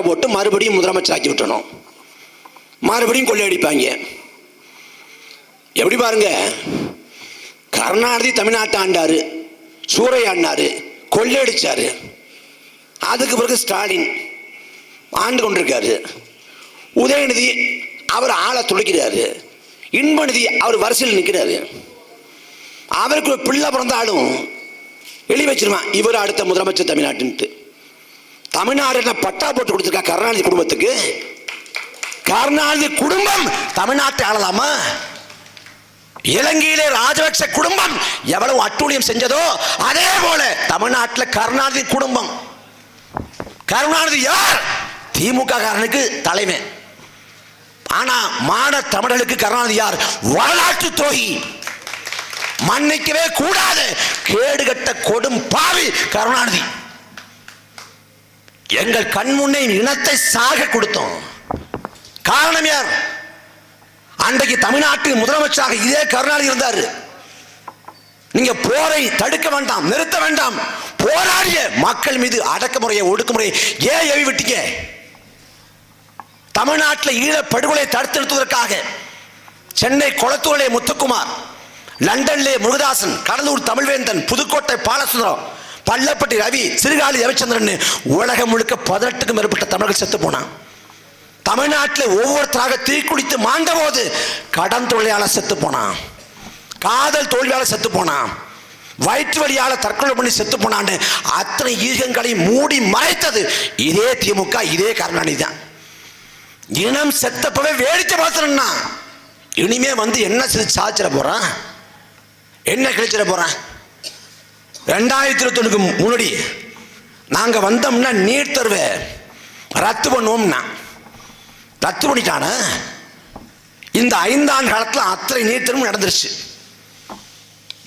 போட்டு மறுபடியும் முதலமைச்சர் ஆக்கி விட்டணும். மறுபடியும் கொள்ளையடிப்பாங்க. எப்படி பாருங்க, கருணாநிதி தமிழ்நாட்டை ஆண்டாரு, சூறையாடினாரு, கொள்ளையடிச்சாரு. அதுக்கு பிறகு ஸ்டாலின் ஆண்டு கொண்டிருக்காரு. உதயநிதி அவர் ஆளை துளைக்கிறாரு. இன்பநிதி அவர் வரிசையில் நிற்கிறாரு. அவருக்கு பிள்ளை பிறந்தாலும் எழுதி வச்சிருவான், இவர் அடுத்த முதலமைச்சர் தமிழ்நாட்டு. தமிழ்நாடு என்ன பட்டா போட்டு கொடுத்துருக்கா கருணாநிதி குடும்பத்துக்கு? கருணாநிதி குடும்பம் தமிழ்நாட்டை ஆளலாமா? இலங்கையிலே ராஜபக்ச குடும்பம் எவ்வளவு அட்டூழியம் செஞ்சதோ அதே போல தமிழ்நாட்டில் கருணாநிதி குடும்பம். கருணாநிதி யார்? திமுக காரனுக்கு தலைமை. ஆனா மான தமிழர்களுக்கு கருணாநிதி யார்? வரலாற்று துரோகி. மன்னிக்கவே கூடாது. கேடுகட்ட கொடும் பாவி கருணாநிதி. எங்கள் கண் முன்னே இனத்தை சாக கொடுத்தோம். காரணம் யார்? அன்றைக்கு தமிழ்நாட்டின் முதலமைச்சராக இதே கருணாநிதி இருந்தார். நீங்க போரை தடுக்க வேண்டாம், நிறுத்த வேண்டாம். போராடிய மக்கள் மீது அடக்குமுறையை ஒடுக்குமுறையை ஏன் ஏவி விட்டீங்க? தமிழ்நாட்டில் ஈழ படுகொலை தடுத்து நிறுத்துவதற்காக சென்னை கொளத்தூரிலே முத்துக்குமார், லண்டனிலே முருகதாசன், கடலூர் தமிழ்வேந்தன், புதுக்கோட்டை பாலசுந்தரம், பள்ளப்பட்டி ரவி, சிறுகாலி ரவிச்சந்திரன், உலகம் முழுக்க 18க்கும் மேற்பட்ட தமிழர்கள் செத்து போனான். தமிழ்நாட்டில் ஒவ்வொருத்தராக தீக்குளித்து மாண்ட போது கடன் தொழிலாளர் செத்து போனான், காதல் தோல்வியாளர் செத்து போனான், வயிற்று வலியாளர் தற்கொலை பண்ணி செத்து போனான்னு அத்தனை ஈகங்களை மூடி மறைத்தது இதே திமுக, இதே கருணாநிதி தான். இனம் செத்தப்பவே வேடிக்கை பார்த்துனா இனிமே என்ன சாதிச்சிட போறான்? என்ன கிழிச்சிட போறான்? 2021க்கு முன்னாடி நாங்க வந்தோம்னா நீட் தேர்வை ரத்து பண்ணுவோம்னா ரத்து பண்ணிட்டான. இந்த 5 ஆண்டு காலத்தில் அத்தனை நீட் தேர்வு நடந்துருச்சு.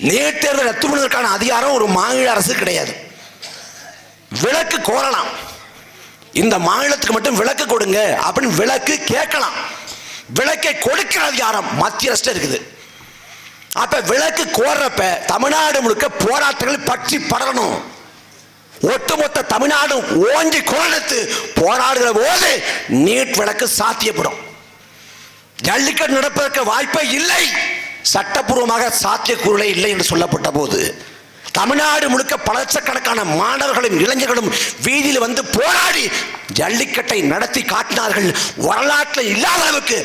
நீட் தேர்வை ரத்து பண்ணுவதற்கான அதிகாரம் ஒரு மாநில அரசு கிடையாது. விலக்கு கோரலாம், இந்த மாநிலத்துக்கு மட்டும் விலக்கு கொடுங்க அப்படின்னு விலக்கு கேட்கலாம். விலக்கை கொடுக்கிற அதிகாரம் மத்திய அரசு இருக்குது. அப்ப விலக்கு கோர்றப்ப தமிழ்நாடு முழுக்க போராட்டங்கள் பற்றி படரணும். ஒட்டுமொத்த தமிழ்நாடு ஓங்கி குரலெடுத்து போராடுகிற போது நீட் விலக்கு சாத்தியப்படும். ஜல்லிக்கட்டு நடப்பதற்கு வாய்ப்பே இல்லை. சட்டப்பூர்வமாக சாத்தியக்கூறுகளே இல்லை என்று சொல்லப்பட்ட போது தமிழ்நாடு முழுக்க பல லட்சக்கணக்கான மாணவர்களும் இளைஞர்களும் வீதியில் வந்து போராடி ஜல்லிக்கட்டை நடத்தி காட்டினார்கள். வரலாற்றில் இல்லாத அளவுக்கு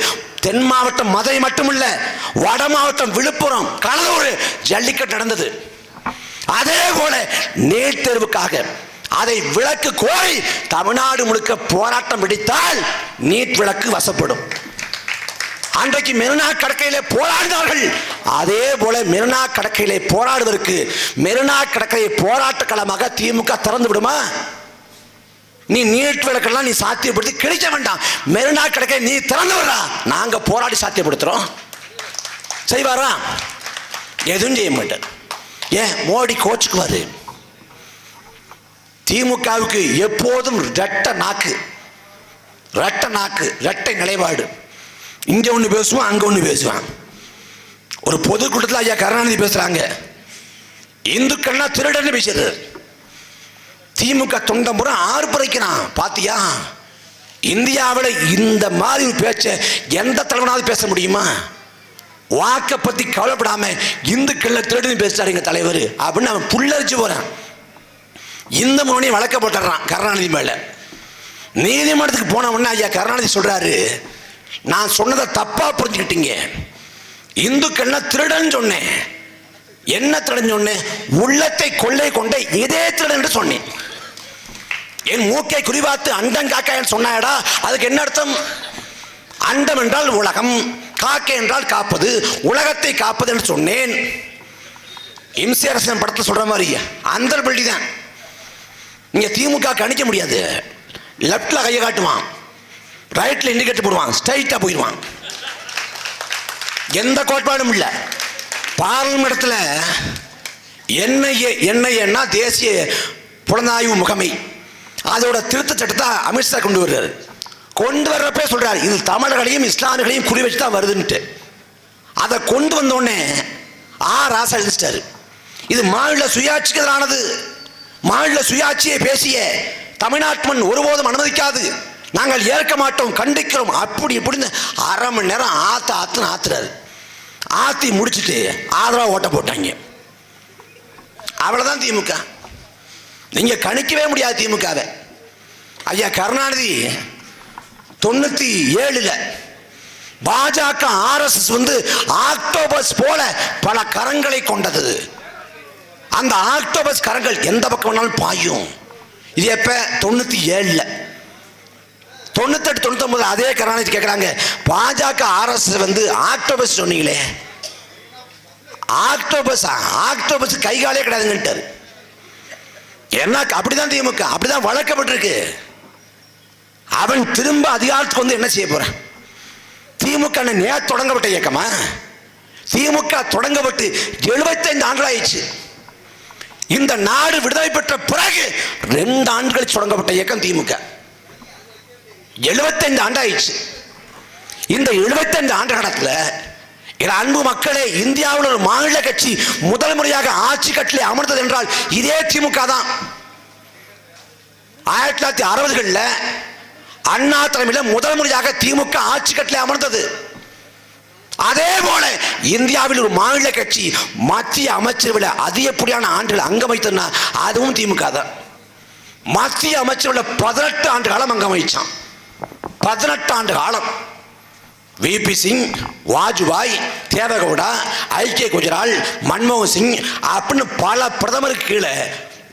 தென் மாவட்டம் மதுரை மட்டுமல்ல, வட மாவட்டம் விழுப்புரம், கடலூர் ஜல்லிக்கட்டு நடந்தது. அதே போல நீட் தேர்வுக்காக அதை விலக்கு கோரி தமிழ்நாடு முழுக்க போராட்டம் வெடித்தால் நீட் விலக்கு வசப்படும். அன்றைக்கு மெரினா கடற்கரையிலே போராடினார்கள். அதே போல மெரினா கடற்கரையிலே போராடுவதற்கு மெரினா கடற்கரை போராட்ட களமாக திமுக திறந்து விடுமா? நீ நீட் விலக்கெல்லாம் நீ சாத்தியப்படுத்தி கிடைக்க வேண்டாம். மெரினா கடற்கரை நீ திறந்து விடுறா, நாங்க போராடி சாத்தியப்படுத்துறோம். செய்வாரா? எதுவும் செய்ய மாட்டார். ஏன் மோடி கோச்சுக்குவாரு? திமுகவுக்கு எப்போதும் ரெட்ட நாக்கு, ரெட்டை நிலைப்பாடு. இங்க ஒண்ணு பேசுவான், அங்க ஒண்ணு பேசுவான். ஒரு பொதுக்கூட்டத்தில் ஐயா கருணாநிதி பேசுறாங்க, இந்துக்கள்னா திருடன்னு பேசுறது. திமுக தொண்டமுறை ஆர்ப்பரிக்கிறான். பாத்தியா, இந்தியாவில் இந்த மாதிரி பேச்ச எந்த தலைவனாவது பேச முடியுமா? வாக்க பத்தி கவலைப்படாம இந்துக்கள் திருடுன்னு பேசுறாரு எங்க தலைவர் அப்படின்னு அவன் புல்லரிச்சு போறான். இந்த முன்னணி வழக்க போட்டுறான் கருணாநிதி மேல. நீதிமன்றத்துக்கு போன உடனே ஐயா கருணாநிதி சொல்றாரு, நான் சொன்னதை தப்பா புரிஞ்சுக்கிட்டீங்க. இந்துக்கள்னா திருடன் சொன்னேன். என்ன திருடன் சொன்னேன்? உள்ளத்தை கொள்ளை கொண்ட இதே திருடன் என்று சொன்னேன். என் மூக்கை குறிவாத்து அண்டம் காக்காயன்னு சொன்னாடா, அதுக்கு என்ன அர்த்தம்? அண்டம் என்றால் உலகம், காக்கை என்றால் காப்பது, உலகத்தை காப்பது என்று சொன்னேன். இம்சேரசன் படத்தில் சொல்ற மாதிரி அந்த பள்ளி தான். நீங்க திமுக கணிக்க முடியாது. லெப்ட்ல கையை காட்டுவான், ரைட்ல இண்டிகேட்டர் போடுவான், ஸ்ட்ரைட்டா போயிடுவான். எந்த கோட்பாடும் இல்லை. பார்லிமெண்ட்ல என்ஐஏன்னா தேசிய புலனாய்வு முகமை, அதோட திருத்த சட்டத்தை அமித்ஷா கொண்டு வர்றாரு. கொண்டு வர்றப்பே சொல்றாரு, இது தமிழர்களையும் இஸ்லாமியர்களையும் குறி வச்சு தான் வருதுன்ட்டு. அதை கொண்டு வந்தோடனே ராசா எழுதிச்சிட்டாரு, இது மாநில சுயாட்சிக்கு எதிரானது, மாநில சுயாட்சியை பேசிய தமிழ்நாட்டு மண் ஒருபோதும் அனுமதிக்காது, நாங்கள் ஏற்க மாட்டோம், கண்டிக்கிறோம், அப்படி இப்படின்னு அரை மணி நேரம் ஆத்துறாரு. ஆத்தி முடிச்சுட்டு ஆதரவா ஓட்ட போட்டாங்க. அவ்வளவுதான் திமுக. நீங்க கணிக்கவே முடியாது திமுகவை. ஐயா கருணாநிதி 97 பாஜக RSS வந்து ஆக்டோபஸ் போல பல கரங்களை கொண்டது. அந்த ஆக்டோபஸ் கரங்கள் எந்த பக்கம் வேணாலும் பாயும். இது எப்ப? 97. 98 99 அதே கருணாநிதி கேட்கிறாங்க, பாஜக RSS வந்து ஆக்டோபஸ் சொன்னீங்களே, ஆக்டோபஸ் கைகாலே கிடையாதுன்னுட்டாரு. என்ன அப்படிதான் திமுக அப்படிதான் வளர்க்கப்பட்டிருக்கு. அவன் திரும்ப அதிகாரத்துக்கு வந்து என்ன செய்ய போறான்? திமுக தொடங்கப்பட்ட இயக்கமா? திமுக தொடங்கப்பட்டு 75 ஆண்டுகள் ஆயிடுச்சு. இந்த நாடு விடுதலை பெற்ற பிறகு 2 ஆண்டுகள் தொடங்கப்பட்ட இயக்கம் திமுக. 75 ஆண்டு ஆயிடுச்சு. இந்த 75 ஆண்டு காலத்துல என் அன்பு மக்களே, இந்தியாவில் ஒரு மாநில கட்சி முதல் முறையாக ஆட்சி கட்டிலே அமர்ந்தது என்றால் இதே திமுக தான். 1960களில் அண்ணா தலைமையில் முதல் முறையாக திமுக ஆட்சி கட்டிலே அமர்ந்தது. அதே போல இந்தியாவில் ஒரு மாநில கட்சி மத்திய அமைச்சரவையில் அதிகப்படியான ஆண்டுகள் அங்கம் வைத்ததுன்னா அதுவும் திமுக தான். மத்திய அமைச்சரவையில் 18 ஆண்டு காலம் அங்கம் வகிச்சான். 18 ஆண்டு காலம். விபி சிங், வாஜ்பாய், தேவகவுடா, ஐக்கிய குஜரால், மன்மோகன் சிங் அப்படின்னு பல பிரதமருக்கு கீழே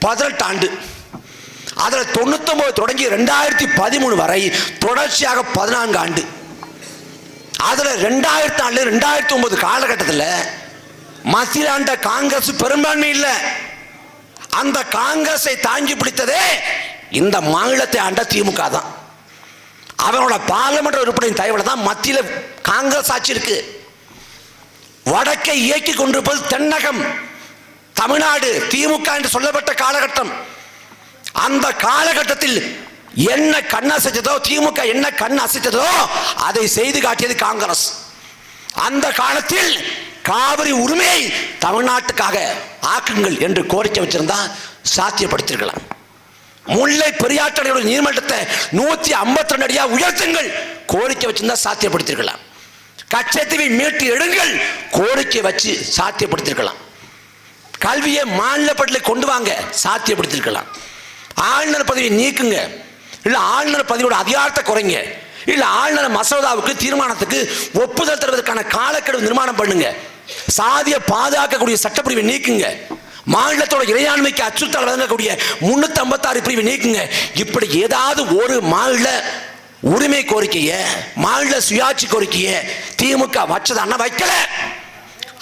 18 ஆண்டு. அதில் 99 தொடங்கி 2013 வரை தொடர்ச்சியாக 14 ஆண்டு. அதில் 2000 ஆண்டு 2009 காலகட்டத்தில் மத்தியில் ஆண்ட காங்கிரஸ் பெரும்பான்மை இல்லை. அந்த காங்கிரஸை தாங்கி பிடித்ததே இந்த மாநிலத்தை ஆண்ட திமுக தான். அவனோட பார்லிமெண்ட் உறுப்பினரின் தயவுல தான் மத்தியில் காங்கிரஸ் ஆட்சி இருக்கு. வடக்கை இயக்கி கொண்டிருப்பது தென்னகம், தமிழ்நாடு திமுக என்று சொல்லப்பட்ட காலகட்டம். அந்த காலகட்டத்தில் என்ன கண் அசைத்ததோ, திமுக என்ன கண் அசைத்ததோ அதை செய்து காட்டியது காங்கிரஸ். அந்த காலத்தில் காவிரி உரிமையை தமிழ்நாட்டுக்காக ஆக்குங்கள் என்று கோரிக்கை வச்சிருந்தா சாத்தியப்படுத்திருக்கலாம். முல்லை பெரியாற்றோட நீர்மட்டத்தை 152 அடியா உயர்த்துங்கள் கோரிக்கை வச்சிருந்தா சாத்தியப்படுத்திருக்கலாம். கச்சத்தீவை மீட்டு எடுங்கள் கோரிக்கை வச்சு சாத்தியப்படுத்திருக்கலாம். கல்வியை மாநில பட்டியலில் கொண்டு வாங்க சாத்தியப்படுத்திருக்கலாம். ஆளுநர் பதவியை நீக்குங்க, இல்லை ஆளுநர் பதவியோட அதிகாரத்தை குறைங்க, இல்லை ஆளுநர் மசோதாவுக்கு தீர்மானத்துக்கு ஒப்புதல் தருவதற்கான காலக்கெடு நிர்மாணம் பண்ணுங்க, சாதியை பாதுகாக்கக்கூடிய சட்டப்பிரிவை நீக்குங்க, மாநிலத்தோட இறையாண்மைக்கு அச்சுறுத்தல் வழங்கக்கூடிய 356 பிரிவை நீக்குங்க. இப்படி ஏதாவது ஒரு மாநில உரிமை கோரிக்கைய, மாநில சுயாட்சி கோரிக்கைய திமுக வச்சதான வைக்கல.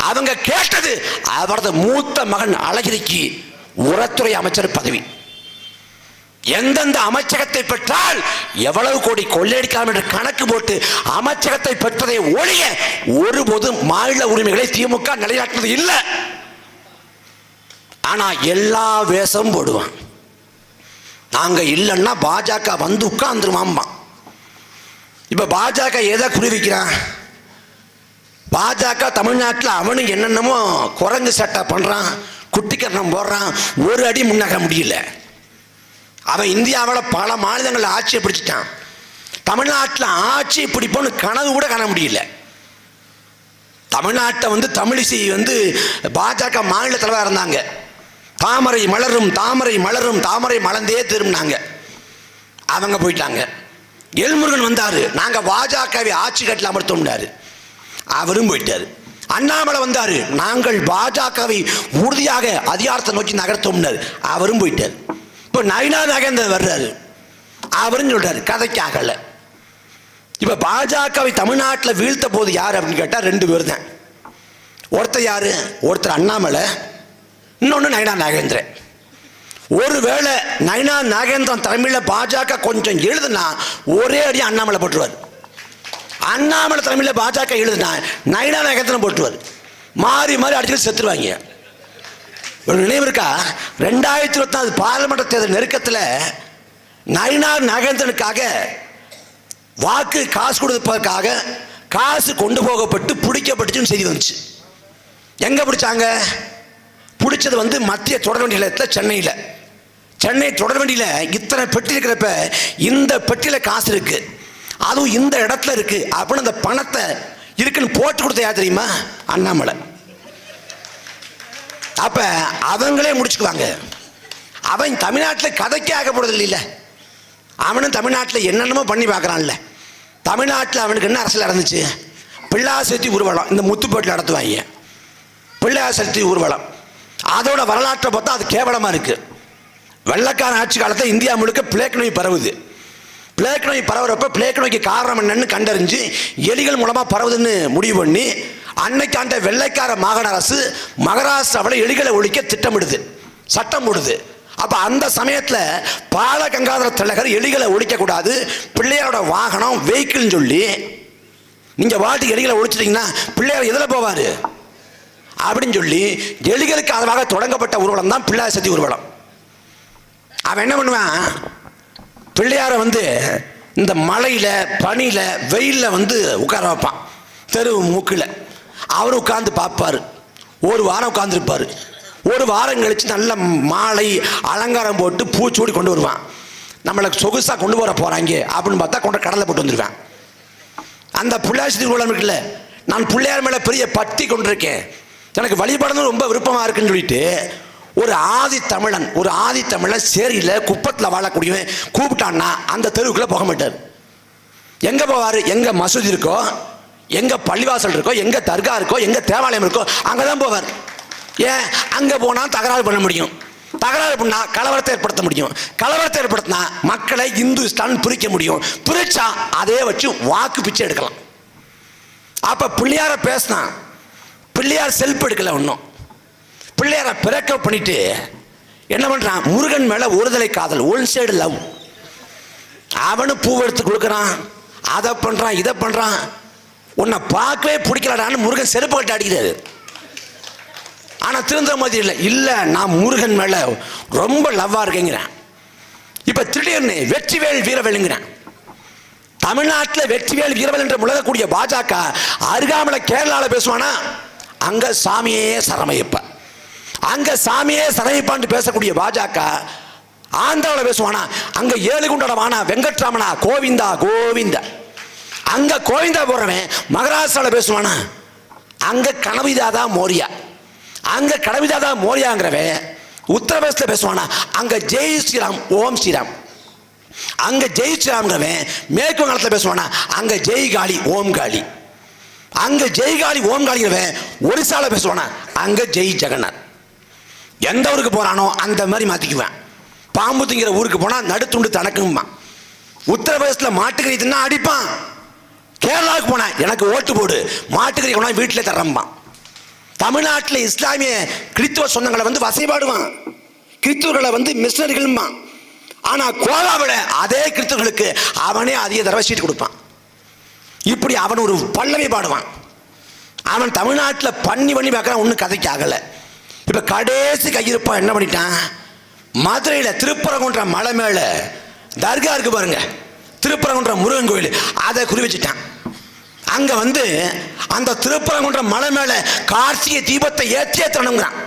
அவங்க கேட்டது அவரது மூத்த மகன் அழகிரிக்கு உரத்துறை அமைச்சர் பதவி. எந்தெந்த அமைச்சகத்தை பெற்றால் எவ்வளவு கோடி கொள்ளையடிக்கலாம் என்று கணக்கு போட்டு அமைச்சகத்தை பெற்றதை ஒழிய ஒருபோதும் மாநில உரிமைகளை திமுக நிலைநாட்டுவது இல்லை. ஆனா எல்லா வேஷமும் போடுவான். நாங்க இல்லைன்னா பாஜக வந்து உட்கார்ந்துருவாம்பா. இப்ப பாஜக எதை குறிவிக்கிறான்? பாஜக தமிழ்நாட்டில் அவனும் என்னென்னமோ குரங்கு சட்டை பண்றான், குட்டிக்கரணம் போடுறான், ஒரு அடி முன்னேற முடியல. அவன் இந்தியாவில் பல மாநிலங்களில் ஆட்சியை பிடிச்சிட்டான். தமிழ்நாட்டில் ஆட்சியை பிடிப்போன்னு கனவு கூட காண முடியல. தமிழ்நாட்டை தமிழிசை பாஜக மாநில தலைவராக இருந்தாங்க. தாமரை மலரும் தாமரை மலரும் தாமரை மலர்ந்தே திரும்பினாங்க. அவங்க போயிட்டாங்க. எல்முருகன் வந்தாரு, நாங்க பாஜகவை ஆட்சி கட்டில் அமர்த்தோம்னாரு, அவரும் போயிட்டாரு. அண்ணாமலை வந்தாரு, நாங்கள் பாஜகவை உறுதியாக அதிகாரத்தை நோக்கி நகர்த்தோம்னாரு, அவரும் போயிட்டாரு. இப்போ நயினா நாகேந்திரன் வர்றாரு, அவரும் சொல்றாரு கதைக்காகல. இப்ப பாஜகவை தமிழ்நாட்டில் வீழ்த்த போது யார் அப்படின்னு கேட்டா 2 பேர் தான். ஒருத்தர் யாரு? ஒருத்தர் அண்ணாமலை, இன்னொன்னு நயினா நாகேந்திரன். ஒருவேளை நயினா நாகேந்திரன் தலைமையில் பாஜக கொஞ்சம் எழுதுனா ஒரே அடி அண்ணாமலை போட்டுருவார். அண்ணாமலை தலைமையில் பாஜக எழுதுனா நயினா நாகேந்திரன் போட்டுருவார். மாறி மாறி அடிச்சு செத்துருவாங்க. ஒரு நினைவு இருக்கா? 2024 பார்லிமெண்ட் தேர்தல் நெருக்கத்தில் நயினா நாகேந்திரனுக்காக வாக்கு காசு கொடுப்பதற்காக காசு கொண்டு போகப்பட்டு பிடிக்கப்பட்டுச்சுன்னு செய்தி வந்துச்சு. எங்க பிடிச்சாங்க? பிடிச்சது மத்திய தொடர்வண்டி நிலையத்தில் சென்னையில். சென்னை தொடர்வண்டியில் இத்தனை பெட்டி இருக்கிறப்ப இந்த பெட்டியில் காசு இருக்கு, அதுவும் இந்த இடத்துல இருக்கு அப்படின்னு அந்த பணத்தை இருக்குன்னு போட்டு கொடுத்த யார் தெரியுமா? அண்ணாமலை. அப்ப அவங்களே முடிச்சுக்குவாங்க. அவன் தமிழ்நாட்டில் கதைக்கே ஆகப்படுறது இல்லை. அவனும் தமிழ்நாட்டில் என்னென்னமோ பண்ணி பார்க்குறான்ல. தமிழ்நாட்டில் அவனுக்கு என்ன அரசியல் நடந்துச்சு? பிள்ளையார் சதுர்த்தி ஊர்வலம் இந்த முத்துப்பேட்டில் நடத்துவாங்க. பிள்ளையார் சதுர்த்தி ஊர்வலம் அதோட வரலாற்றை பார்த்தா அது கேவலமாக இருக்கு. வெள்ளக்காரன் ஆட்சி காலத்தில் இந்தியா முழுக்க பிளேக் நோய் பரவுது. பிளேக் நோய் பரவுறப்ப பிளேக் நோய்க்கு காரணம் என்னன்னு கண்டறிஞ்சு எலிகள் மூலமாக பரவுதுன்னு முடிவு பண்ணி அன்னைக்காண்ட வெள்ளைக்கார மாகாண அரசு மகாராஷ்டிராவில் எலிகளை ஒழிக்க திட்டமிடுது, சட்டம் போடுது. அப்ப அந்த சமயத்தில் பால கங்காதர திலகர் எலிகளை ஒழிக்கக்கூடாது, பிள்ளையாரோட வாகனம் வெஹிக்கிள்னு சொல்லி நீங்க வாட்டி எலிகளை ஒழிச்சிட்டீங்கன்னா பிள்ளையார் எதில் போவாரு அப்படின்னு சொல்லி எலிகளுக்கு அதுவாக தொடங்கப்பட்ட ஊர்வலம் தான் பிள்ளையார் சதுர்த்தி ஊர்வலம். அவன் என்ன பண்ணுவான்? பிள்ளையாரை இந்த மழையில பனியில வெயில்ல உட்கார வைப்பான் தெரு மூக்கில். அவரு உட்கார்ந்து பார்ப்பாரு. ஒரு வாரம் உட்கார்ந்துருப்பாரு. ஒரு வாரம் கழிச்சு நல்ல மாலை அலங்காரம் போட்டு பூச்சூடி கொண்டு வருவான். நம்மளுக்கு சொகுசா கொண்டு போறாங்க அப்படின்னு பார்த்தா கொண்டு கடலை போட்டு வந்துருவான். அந்த பிள்ளையார் சதுர்த்தி ஊர்வலம் இருக்குல்ல, நான் பிள்ளையார் மேல பெரிய பக்தி கொண்டிருக்கேன், எனக்கு வழிபடணும் ரொம்ப விருப்பமா இருக்குன்னு சொல்லிட்டு ஒரு ஆதி தமிழன் சேரியில குப்பத்தில் வாழக்கூடியவன் கூப்பிட்டான்னா அந்த தெருவுக்குள்ள போக மாட்டார். எங்க போவாரு? எங்க மசூதி இருக்கோ, எங்க பள்ளிவாசல் இருக்கோ, எங்க தர்கா இருக்கோ, எங்க தேவாலயம் இருக்கோ அங்கதான் போவார். ஏன்? அங்க போனா தகராறு பண்ண முடியும், தகராறு பண்ணா கலவரத்தை ஏற்படுத்த முடியும், கலவரத்தை ஏற்படுத்தினா மக்களை இந்துஸ்தான் பிரிக்க முடியும், பிரிச்சா அதே வச்சு வாக்கு பிச்சை எடுக்கலாம். அப்ப பிள்ளையார பேசினா பிள்ளையார் செல்ஃப் எடுக்கல. ஒன்றும் பிள்ளையார பிறக்க பண்ணிட்டு என்ன பண்றான்? முருகன் மேல ஒருதலை காதல், ஒன் சைடு லவ். அவனு பூ எடுத்து கொடுக்குறான், அதை பண்றான், இதை பண்றான். உன்னை பார்க்கவே பிடிக்கலடான்னு முருகன் செருப்பு கட்டி அடிக்கிறாரு. ஆனா திருந்த மாதிரி இல்லை, இல்ல நான் முருகன் மேல ரொம்ப லவ்வா இருக்கேங்கிறேன். இப்ப திடீர்னு வெற்றிவேல் வீரவேலுங்கிறேன். தமிழ்நாட்டில் வெற்றிவேல் வீரவேல் என்று முழங்கக்கூடிய பாஜக அருகாமல கேரளாவில் பேசுவானா? அங்க சாமியே சரமையப்ப, அங்க சாமியே சரமைப்பான்னு பேசக்கூடிய பாஜக ஆந்திராவில் பேசுவானா? அங்க ஏழுகுண்டடமானா வெங்கட்ராமனா கோவிந்தா கோவிந்தா. அங்க கோவிந்தா போடுறவன் மகாராஷ்டிராவில் பேசுவானா, அங்க கனவிதாதா மோரியா, அங்க கனவிதாதா மோரியாங்கிறவன் உத்தரப்பிரதேசத்தில் பேசுவானா, அங்க ஜெய் ஸ்ரீராம் ஓம் ஸ்ரீராம். அங்க ஜெய் ஸ்ரீராம்ங்கிறவன் மேற்கு வங்காளத்தில் பேசுவானா, அங்க ஜெய் காளி ஓம் காளி. அங்க ஜெய் காளி ஓம் காளிங்கிறவன் ஒரிசால பேசுவானா, அங்க ஜெய் ஜெகநாத். எந்த ஊருக்கு போறானோ அந்த மாதிரி மாத்திக்குவேன். பாம்பு திங்கிற ஊருக்கு போனா நடுத்துண்டு தனக்குமா. உத்தரப்பிரதேசத்தில் மாட்டுக்கறி தின்னா அடிப்பான். கேரளாவுக்கு போனா எனக்கு ஓட்டு போடு, மாட்டுக்கறி கொண்டா வீட்டில் தரம்பான். தமிழ்நாட்டில் இஸ்லாமிய கிறித்துவ சொந்தங்களை வந்து வசைபாடுவான், கிறித்துவர்களை வந்து மிஷனரிகள்மா. ஆனா கோவாவில் அதே கிறித்துவர்களுக்கு அவனே அதிக தடவை சீட்டு கொடுப்பான். இப்படி அவன் ஒரு பல்லவி பாடுவான். அவன் தமிழ்நாட்டில் பண்ணி பார்க்கறான், ஒன்றும் கதைக்கு ஆகலை. இப்ப கடைசி கையிருப்பான் என்ன பண்ணிட்டான், மதுரையில் திருப்பரங்குன்ற மலை மேல தர்கா இருக்கு பாருங்க, திருப்பரங்குன்ற முருகன் கோயில், அதை குறி வச்சுட்டான். அங்க வந்து அந்த திருப்பரங்குன்ற மலை மேல கார்த்திகை தீபத்தை ஏற்றணுங்கிறான்.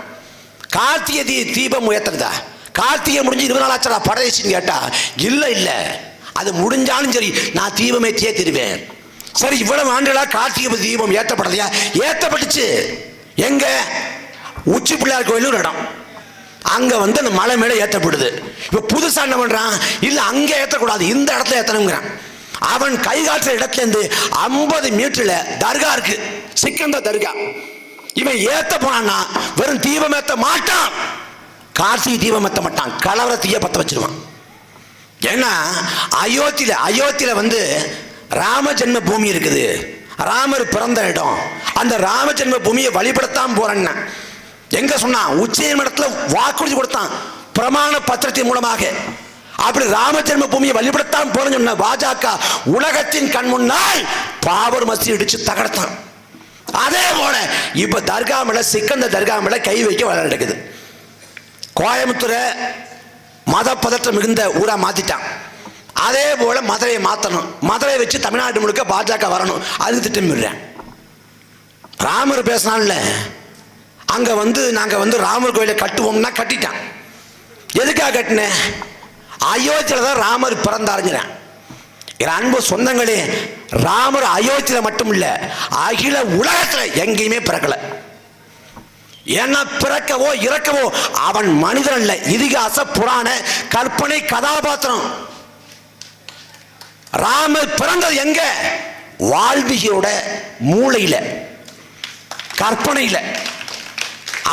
கார்த்திகை தீபம் உயர்த்துறதா, கார்த்திகை முடிஞ்சு 20 நாள் ஆச்சா படைச்சின்னு கேட்டா, இல்ல அது முடிஞ்சாலும் சரி நான் தீபமே ஏற்றிடுவேன். சரி, இவ்வளவு ஆண்டுகளா கார்த்திகை தீபம் ஏற்றப்படலையா? ஏற்றப்பட்டுச்சு. எங்க? உச்சி பிள்ளையார் கோயில் ஒரு இடம், அங்க வந்து அந்த மலை மேல ஏற்றப்படுது. இப்ப புதுசா என்ன பண்றான், இல்ல அங்க ஏற்றக்கூடாது, இந்த இடத்துல ஏற்றணுங்கிறான். அவன் கை காட்டுற இடத்துல இருந்து 50 மீட்டர்ல தர்கா இருக்கு, சிக்கந்த தர்கா. இவன் ஏத்த போனான்னா வெறும் தீபம் ஏத்த மாட்டான், கார்த்திகை தீபம் ஏத்த மாட்டான், கலவர தீய பத்த வச்சிருவான். ஏன்னா அயோத்தியில வந்து ராம ஜென்ம பூமி இருக்குது, ராமர் பிறந்த இடம். அந்த ராம ஜென்ம பூமியை வழிபடத்தான் போறேன்னா எங்க சொன்னா, உச்ச மடத்துல வாக்குறுதி கொடுத்தான் பிரமாண பத்திரத்தின் மூலமாக. அப்படி ராம ஜென்ம பூமியை வழிபடத்தான் போறேன்னு சொன்ன பாஜக உலகத்தின் கண் முன்னால் பாபர் மசீது இடிச்சு தகர்த்தான். அதே போல இப்ப தர்கா மேல, சிக்கந்த தர்கா மேல கை வைக்க வேலை நடக்குது. கோயம்புத்தூரை மத பதற்றம் மிகுந்த ஊரா மாத்திட்டான். அதே போல மதுரையை மாத்தணும், மதுரை வச்சு தமிழ்நாடு முழுக்க பாஜக வரணும், அதுக்கு திட்டமிடுறேன். ராமர் பேசினான்ல, அங்க வந்து நாங்க வந்து ராமர் கோயிலை கட்டுவோம்னா கட்டிட்டான். எதுக்காக கட்டின? அயோத்தியில தான் ராமர் பிறந்தாருங்கிறேன். என் அன்பு சொந்தங்களே, ராமர் அயோத்தியில மட்டும் இல்ல, அகில உலகத்துல எங்கேயுமே பிறக்கல. ஏன்னா பிறக்கவோ இறக்கவோ அவன் மனிதன் அல்ல, இதிகாச புராண கற்பனை கதாபாத்திரம். ராமர் பிறந்தது எங்க? வால்மீகியோட மூளையில, கற்பனையில.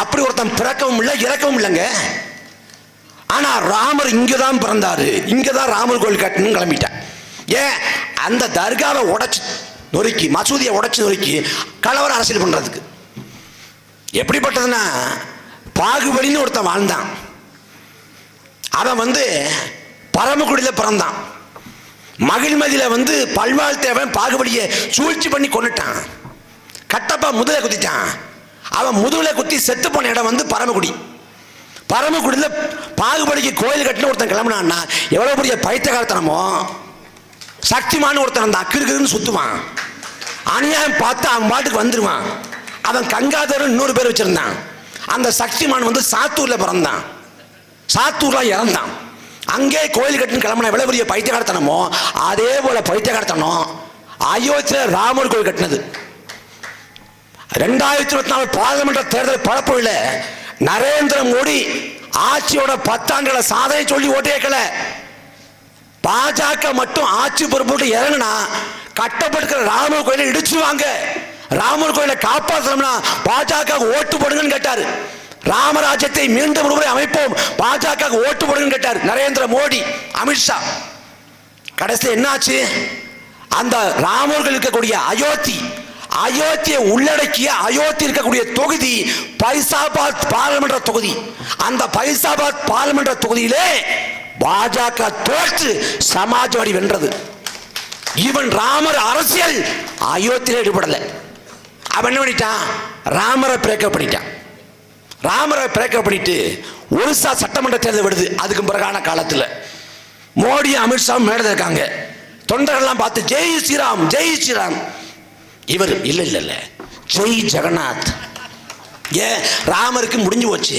அப்படி ஒருத்தன் பிறக்கவும் இல்லை இறக்கவும் இல்லைங்க. ஆனா ராமர் இங்கதான் பிறந்தாரு, இங்கதான் ராமர் கோயில் கட்டணும் கிளம்பிட்டான். ஏன்? அந்த தர்காவை உடைச்சு நொறுக்கி, மசூதியை உடைச்சு நொறுக்கி கலவர அரசியல் பண்றதுக்கு. எப்படிப்பட்டதுன்னா, பாகுபலின்னு ஒருத்தன் வாழ்ந்தான். அவன் வந்து பரமக்குடியில பிறந்தான். மகிழ்மதியில வந்து பல்வாழ் தேவன் பாகுபலியை சூழ்ச்சி பண்ணி கொண்டுட்டான். கட்டப்பா முதுகலை குத்திட்டான். அவன் முதுகலை குத்தி செத்து போன இடம் வந்து பரமக்குடி. பரமக்குடியில் பாகுபலிக்கு கோயில் கட்டின ஒருத்தன் கிளம்பினான்னா எவ்வளவு பெரிய பைத்தியகாரத்தனமோ. சக்திமான் ஒருத்தன் அந்த அக்கிருக்குன்னு சுத்துவான், அநியாயம் பார்த்து அவன் பாட்டுக்கு வந்துடுவான். அவன் கங்காதரன் இன்னொரு பேர் வச்சிருந்தான். அந்த சக்திமான் வந்து சாத்தூர்ல பிறந்தான், சாத்தூர்ல இறந்தான். அங்கே கோயில் கட்டின்னு கிளம்பின எவ்வளவு பெரிய பைத்தியகாரத்தனமோ அதே போல பைத்தியகாரத்தனம் அயோத்தியில ராமர் கோயில் கட்டினது. 2024 பாராளுமன்ற தேர்தல் பரப்புல நரேந்திர மோடி ஆட்சியோட 10 ஆண்டுகள சாதனை சொல்லி ஓட்டு கேட்கல. பாஜக மட்டும் ஆட்சி பொறுப்பு இறங்கினா கட்டப்பட்டிருக்கிற ராமர் கோயிலை இடிச்சுவாங்க, ராமர் கோயிலை காப்பாற்றணும்னா பாஜக ஓட்டு போடுங்கன்னு கேட்டாரு. ராமராஜ்யத்தை மீண்டும் ஒருமுறை அமைப்போம், பாஜக ஓட்டு போடுங்கன்னு கேட்டார் நரேந்திர மோடி, அமித்ஷா. கடைசியில் என்னாச்சு? அந்த ராமர்கள் இருக்கக்கூடிய அயோத்தியை உள்ளடக்கிய அயோத்தி இருக்கக்கூடிய தொகுதி பைசாபாத் பாராளுமன்ற தொகுதி. அந்த பைசாபாத் பாராளுமன்ற தொகுதியிலே பாஜக தோற்று சமாஜ்வாடி வென்றது. இவன் ராமர் அரசியல் அயோத்தியில ஈடுபடல. அவன் என்ன பண்ணிட்டான்? ராமரை பிரேக்கப் பண்ணிட்டான். ராமரை பிரேக்கப் பண்ணிட்டு ஒரிசா சட்டமன்ற தேர்தல் வருது. அதுக்கு பிறகான காலத்தில் மோடி அமித்ஷா மேடல இருக்காங்க. தொண்டர்கள்லாம் பார்த்து ஜெய் ஸ்ரீராம் ஜெய் ஸ்ரீராம். இவர் இல்ல ஜெய் ஜெகநாத். ஏன்? ராமருக்கு முடிஞ்சு போச்சு,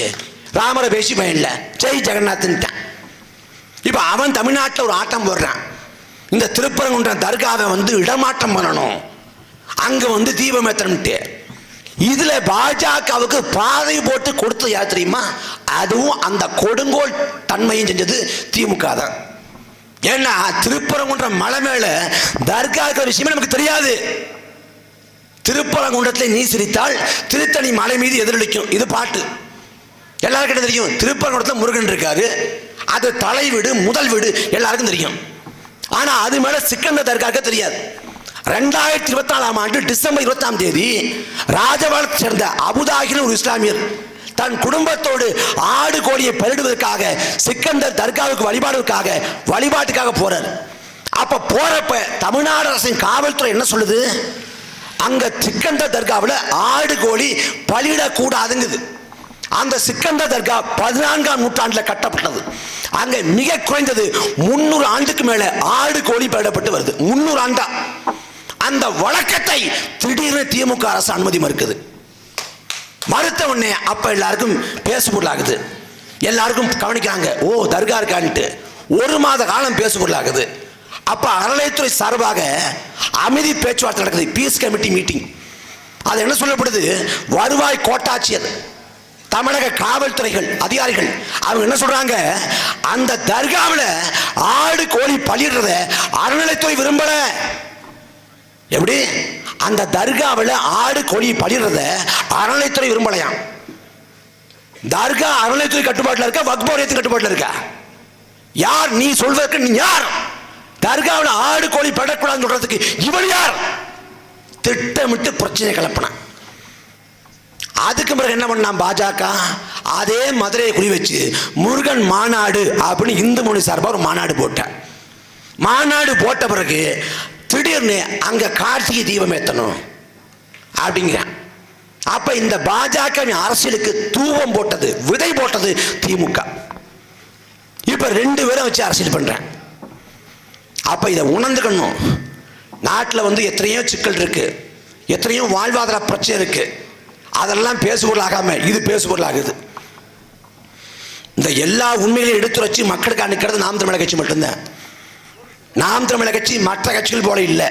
ராமரை பேசி பயன்ல, ஜெய் ஜெகநாத்ன்ட்டான். இப்ப அவன் தமிழ்நாட்டில் ஒரு ஆட்டம் போடுறான். இந்த திருப்பரங்குன்றம் தர்காவை வந்து இடமாற்றம் பண்ணணும், அங்க வந்து தீபம் ஏற்றணும்ட்டு. இதுல பாஜகவுக்கு பாதை போட்டு கொடுத்தது யார் தெரியுமா? அதுவும் அந்த கொடுங்கோல் தன்மையும் செஞ்சது திமுக தான். ஏன்னா திருப்பரங்குன்றம் மலை மேல தர்கா இருக்கிற விஷயமே நமக்கு தெரியாது. திருப்பரங்குன்றத்தில் நீ சிரித்தால் திருத்தணி மலை மீது எதிரொலிக்கும், இது பாட்டு எல்லாருக்கும் தெரியும். திருப்பரங்குன்றத்தில் முருகன் இருக்காரு, அது தலை வீடு, முதல் வீடு எல்லாருக்கும் தெரியும். ஆனா அது மேல சிக்கந்தர் தர்காவுக்கு தெரியாது. 2024ஆம் ஆண்டு டிசம்பர் 20ஆம் தேதி ராஜபாளையத்தை சேர்ந்த அபுதாகிர் ஒரு இஸ்லாமியர் தன் குடும்பத்தோடு ஆடு கோழியை பலிடுவதற்காக சிக்கந்தர் தர்காவுக்கு வழிபாட்டுக்காக போறார். அப்ப போறப்ப தமிழ்நாடு அரசின் காவல்துறை என்ன சொல்லுது? அங்க சிக்கந்தர் தர்காவில் ஆடு கோழி பலியிடக்கூடாதுங்குது. அந்த சிக்கந்தர் தர்கா 14ஆம் நூற்றாண்டில் கட்டப்பட்டது. அங்க மிக குறைந்தது 300 ஆண்டுக்கு மேல ஆடு கோழி பலியிடப்பட்டு வருது. 300 ஆண்டா. அந்த வழக்கத்தை திடீர்னு திமுக அரசு அனுமதி மறுக்குது. மறுத்த உடனே அப்ப எல்லாருக்கும் பேசுபொருளாகுது, எல்லாருக்கும் கவனிக்கிறாங்க, ஓ தர்கா இருக்கான்ட்டு. 1 மாத காலம் பேசுபொருளாகுது. அப்ப அறநிலையத்துறை சார்பாக அமைதி பேச்சுவார்த்தை நடக்குது, பீஸ் கமிட்டி மீட்டிங். அது என்ன சொல்லப்படுது? வருவாய் கோட்டாட்சியர், தமிழக காவல்துறைகள் அதிகாரிகள் அவங்க என்ன சொல்றாங்க? அந்த தர்காவில் ஆடு கோழி பலியிடுறத அறநிலையத்துறை விரும்பல. எப்படி? அந்த தர்காவில் ஆடு கோழி பலியிடுறத அறநிலையத்துறை விரும்பலையாம். தர்கா அறநிலையத்துறை கட்டுப்பாட்டில் இருக்கா, வக்ஃப் வாரியத்தின் கட்டுப்பாட்டில் இருக்கா? யார் நீ சொல்வதற்கு? நீ யார்? தர்காவில் ஆடு கோழி படக்கூடாதுன்னு சொல்றதுக்கு இவன் யார்? திட்டமிட்டு பிரச்சனை கிளப்பினான். அதுக்கு பிறகு என்ன பண்ணான் பாஜக? அதே மதுரையை குறி வச்சு முருகன் மாநாடு அப்படின்னு இந்து மொழி சார்பாக ஒரு மாநாடு போட்டான். மாநாடு போட்ட பிறகு திடீர்னு அங்க கார்த்திகை தீபம் ஏற்றணும் அப்படிங்கிறான். அப்ப இந்த பாஜக அரசியலுக்கு தூவம் போட்டது, விதை போட்டது திமுக. இப்ப 2 பேரும் வச்சு அரசியல் பண்றேன். அப்ப இதை உணர்ந்துக்கணும். நாட்டில் வந்து எத்தனையோ சிக்கல் இருக்கு, எத்தனையோ வாழ்வாதார பிரச்சனை இருக்கு. அதெல்லாம் பேசுபொருளாகாம இது பேசுபொருளாகுது. இந்த எல்லா உண்மைகளையும் எடுத்துரைச்சு மக்களுக்கு அனுக்கிறது நாம் தமிழர் கட்சி மட்டும்தான். நாம் தமிழர் கட்சி மற்ற கட்சிகள் போல இல்லை.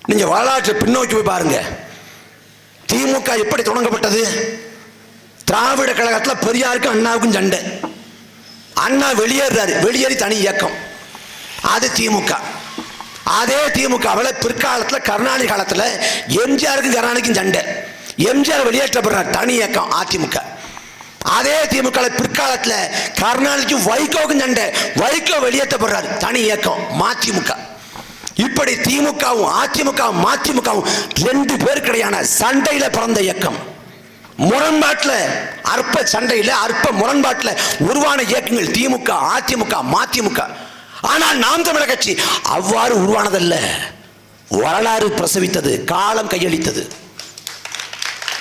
நீங்க வரலாற்று பின்னோக்கி போய் பாருங்க. திமுக எப்படி தொடங்கப்பட்டது? திராவிட கழகத்தில் பெரியாருக்கும் அண்ணாவுக்கும் சண்டை. அண்ணா வெளியேறாரு, வெளியேறி தனி இயக்கம், அது திமுக. அதே திமுகவில் பிற்காலத்தில் கருணாநிதி காலத்தில் எம்ஜிஆருக்கும் கருணாநிதிக்கும் சண்டை. எம்ஜிஆர் வெளியேற்றப்படுறார், தனி இயக்கம் அதிமுக. அதே திமுக பிற்காலத்தில் கருணாநிதிக்கும் வைகோவுக்கும் சண்டை, வைகோ வெளியேற்றப்படுறார், தனி இயக்கம் மதிமுக. இப்படி திமுகவும் அதிமுகவும் மதிமுகவும் 2 பேருக்கிடையான சண்டையில பிறந்த இயக்கம். முரண்பாட்டில் அற்ப சண்டையில் அற்ப முரண்பாட்டில் உருவான இயக்கங்கள் திமுக, அதிமுக, மதிமுக. ஆனால் நாம் தமிழர் கட்சி அவ்வாறு உருவானதல்ல. வரலாறு பிரசவித்தது, காலம் கையளித்தது.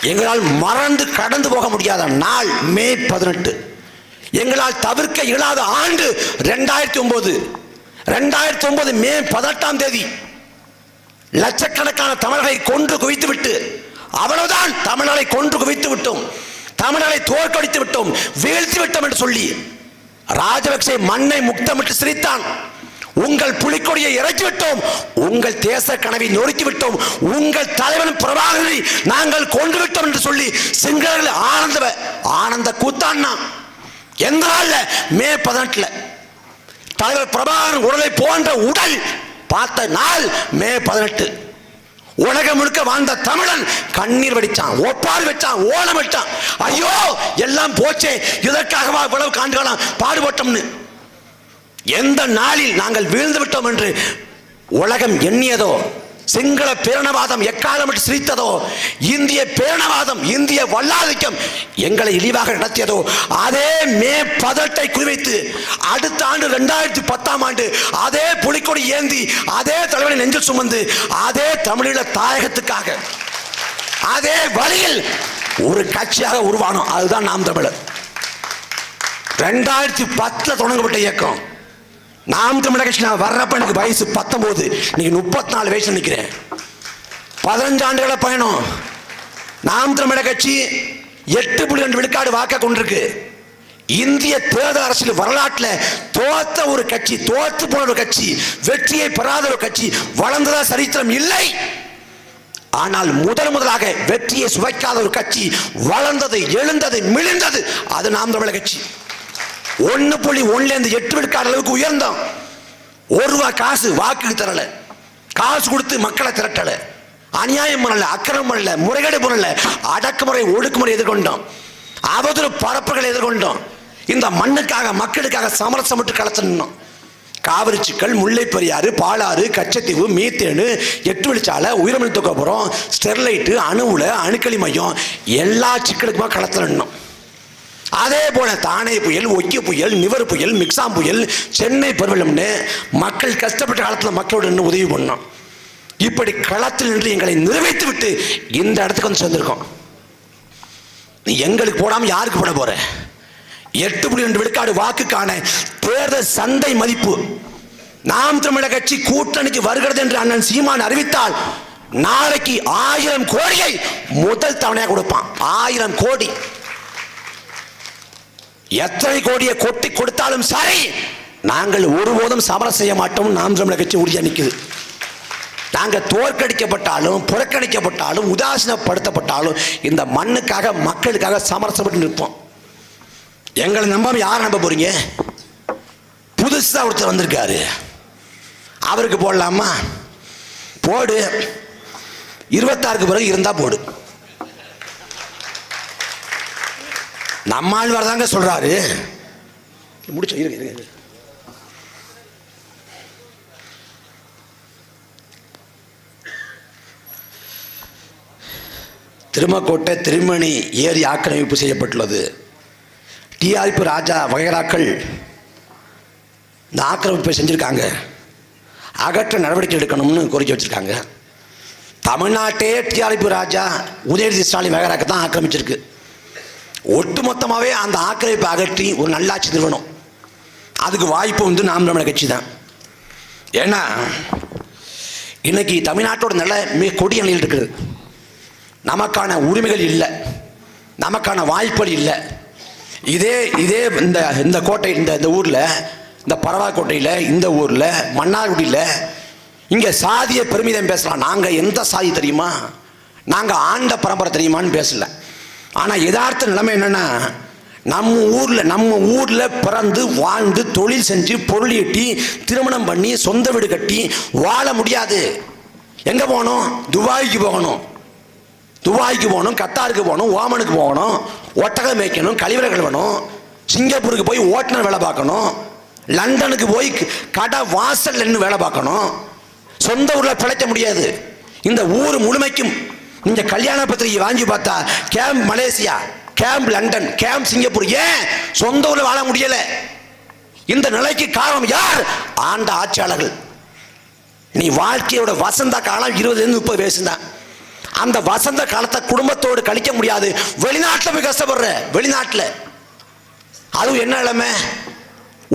எங்களால் மறந்து கடந்து போக முடியாத நாள் மே 18. எங்களால் தவிர்க்க இயலாத ஆண்டு 2009. 2009 மே 18ஆம் தேதி லட்சக்கணக்கான தமிழர்களை கொன்று குவித்து விட்டு, அவ்வளவுதான், தமிழர்களை கொன்று குவித்து விட்டோம், தமிழர்களை தோற்கடித்து விட்டோம், வீழ்த்தி விட்டோம் என்று சொல்லி ராஜபக்சே மண்ணை முக்தமிட்டு சிரித்தான். உங்கள் புலிக்கொடியை இறக்கி விட்டோம், உங்கள் தேச கனவை நொறுக்கி விட்டோம், உங்கள் தலைவன் பிரபாகரனை நாங்கள் கொண்டு விட்டோம் என்று சொல்லி சிங்களர்கள் ஆனந்த கூத்தான்னா. எந்த நாள்ல? மே 18. தலைவர் பிரபாகரன் உடலை போன்ற உடல் பார்த்த நாள் மே 18. உலகம் முழுக்க வாழ்ந்த தமிழன் கண்ணீர் வடிச்சான், ஒப்பாறு வச்சான், ஓலம் வச்சான். ஐயோ எல்லாம் போச்சே, இதற்காகவா இவ்வளவு காண்டுகளாம் பாடுபட்டோம்னு. எந்த நாளில் நாங்கள் வீழ்ந்து விட்டோம் என்று உலகம் எண்ணியதோ, சிங்கள பேரணவாதம் எக்காலம் சிரித்ததோ, இந்திய பேரணவாதம், இந்திய வல்லாதிக்கம் எங்களை இழிவாக நடத்தியதோ, அதே மே 18 குறிவைத்து அடுத்த ஆண்டு 2010ஆம் ஆண்டு அதே புலிக்கொடி ஏந்தி, அதே தலைவனை நெஞ்சில் சுமந்து, அதே தமிழீழ தாயகத்துக்காக அதே வழியில் ஒரு கட்சியாக உருவானோம். அதுதான் நாம் தமிழர். 2010 தொடங்கப்பட்ட இயக்கம் நாம் தமிழர் கட்சி. நான் வர்றப்ப எனக்கு வயசு 19, இன்னைக்கு 34 வயசு நிற்கிறேன். 15 ஆண்டுகள பயணம். நாம் தமிழர் கட்சி 8.2 விழுக்காடு வாக்க கொண்டிருக்கு. இந்திய தேர்தல் அரசியல் வரலாற்றில் தோத்த ஒரு கட்சி, தோத்து போன ஒரு கட்சி, வெற்றியை பெறாத ஒரு கட்சி வளர்ந்ததா சரித்திரம் இல்லை. ஆனால் முதலாக வெற்றியை சுவைக்காத ஒரு கட்சி வளர்ந்தது, எழுந்தது, மிளிர்ந்தது. அது நாம் தமிழர் கட்சி. 1.1 8 விழுக்காடு அளவுக்கு உயர்ந்தோம். ₹1 காசு வாக்குக்கு தரல, காசு கொடுத்து மக்களை திரட்டல, அநியாயம் பண்ணல, அக்கிரமம் பண்ணல, முறைகேடு பண்ணல, அடக்குமுறை ஒடுக்குமுறை எதிர்கொண்டோம், அவதூறு பரப்புகளை எதிர்கொண்டோம். இந்த மண்ணுக்காக மக்களுக்காக சமரசமிட்டு களத்தினோம். காவிரி சிக்கல், முல்லை பெரியாறு, பாலாறு, கச்சத்தீவு, மீத்தேனு, 8 வழிச்சாலை, உயிரமிழ் தூக்கப்புறம், ஸ்டெர்லைட்டு, அணுவுல, அணுக்களி மையம், எல்லா சிக்கலுக்குமா களத்தினோம். அதே போல தானே புயல், ஒக்கி புயல், நிவர் புயல், மிக்சாம் புயல், சென்னை பெருவெள்ளம்னு மக்கள் கஷ்டப்பட்ட காலத்தில் மக்களோடு நின்று உதவி பண்ணோம். இப்படி களத்தில் நின்று எங்களை நிறைவேற்றி விட்டு இந்த இடத்துக்கு வந்து சேர்ந்திருக்கோம். நீ எங்களுக்கு போடாம யாருக்கு போட போற? 8.2 விழுக்காடு வாக்குக்கான தேர்தல் சந்தை மதிப்பு நாம் தமிழர் கட்சி கூட்டணிக்கு வருகிறது என்று அண்ணன் சீமான் அறிவித்தால் நாளைக்கு 1000 கோடியை முதல் தவணையாக கொடுப்பான். 1000 கோடி. எத்தனை கோடியை கொட்டி கொடுத்தாலும் சரி, நாங்கள் ஒருபோதும் சமரம் செய்ய மாட்டோம். நாம் தமிழர் கட்சி உறுதியா நிற்குது. நாங்கள் தோற்கடிக்கப்பட்டாலும், புறக்கணிக்கப்பட்டாலும், உதாசீனப்படுத்தப்பட்டாலும் இந்த மண்ணுக்காக, மக்களுக்காக சமரசப்பட்டு நிற்போம். எங்களை நம்பாம யாரை நம்ப போறீங்க? புதுசா ஒருத்தர் வந்திருக்காரு, அவருக்கு போடலாமா? போடு. 26க்கு பிறகு இருந்தா போடு. நம்மால் வரதாங்க சொல்றாரு. முடிச்ச இருக்கு. திருமக்கோட்டை திருமணி ஏரி ஆக்கிரமிப்பு செய்யப்பட்டுள்ளது. டிஆர்பி ராஜா வகைராக்கள் இந்த ஆக்கிரமிப்பை செஞ்சுருக்காங்க. அகற்ற நடவடிக்கை எடுக்கணும்னு கோரிக்கை வச்சுருக்காங்க. தமிழ்நாட்டே டிஆர்பி ராஜா, உதயநிதி ஸ்டாலின் வகைராக்க தான் ஆக்கிரமிச்சிருக்கு. ஒட்டுமொத்தமாகவே அந்த ஆக்கிரமிப்பை அகற்றி ஒரு நல்லாட்சி நிறுவனம். அதுக்கு வாய்ப்பு வந்து நாம் தமிழர் கட்சி தான். ஏன்னா இன்னைக்கு தமிழ்நாட்டோட நிலை மிக கொடிய நிலையில் இருக்குது. நமக்கான உரிமைகள் இல்லை, நமக்கான வாய்ப்புகள் இல்லை. இதே இந்த கோட்டை, இந்த ஊரில், இந்த பரவாக்கோட்டையில், இந்த ஊரில், மன்னார்குடியில் இங்கே சாதிய பெருமிதம் பேசலாம். நாங்கள் எந்த சாதி தெரியுமா, நாங்கள் ஆண்ட பரம்பரை தெரியுமான்னு பேசல. ஆனால் யதார்த்த நிலைமை என்னென்னா, நம்ம ஊரில் பிறந்து வாழ்ந்து தொழில் செஞ்சு பொருள் ஈட்டி திருமணம் பண்ணி சொந்த வீடு கட்டி வாழ முடியாது. எங்கே போகணும்? துபாய்க்கு போகணும், கத்தாருக்கு போகணும், ஓமனுக்கு போகணும், ஒட்டகம் மேய்க்கணும், கழிவறை கழுவணும், சிங்கப்பூருக்கு போய் ஓட்டுநர் வேலை பார்க்கணும், லண்டனுக்கு போய் கடை வாசல் நின்று வேலை பார்க்கணும். சொந்த ஊரில் பிழைக்க முடியாது. இந்த ஊர் முழுமைக்கும் நீங்க கல்யாண பத்திரிகை வாங்கி பார்த்தா camp Malaysia, camp London, camp Singapore. ஏன் சொந்த ஊரில் வாழ முடியல? இந்த நிலைக்கு காரணம் யார்? ஆண்ட ஆட்சியாளர்கள். நீ வாழ்க்கையோட வசந்த காலம் 20-30 வயசு தான். அந்த வசந்த காலத்தை குடும்பத்தோடு கழிக்க முடியாது. வெளிநாட்டில் போய் கஷ்டப்படுற, வெளிநாட்டில். அதுவும் என்ன நிலைமை?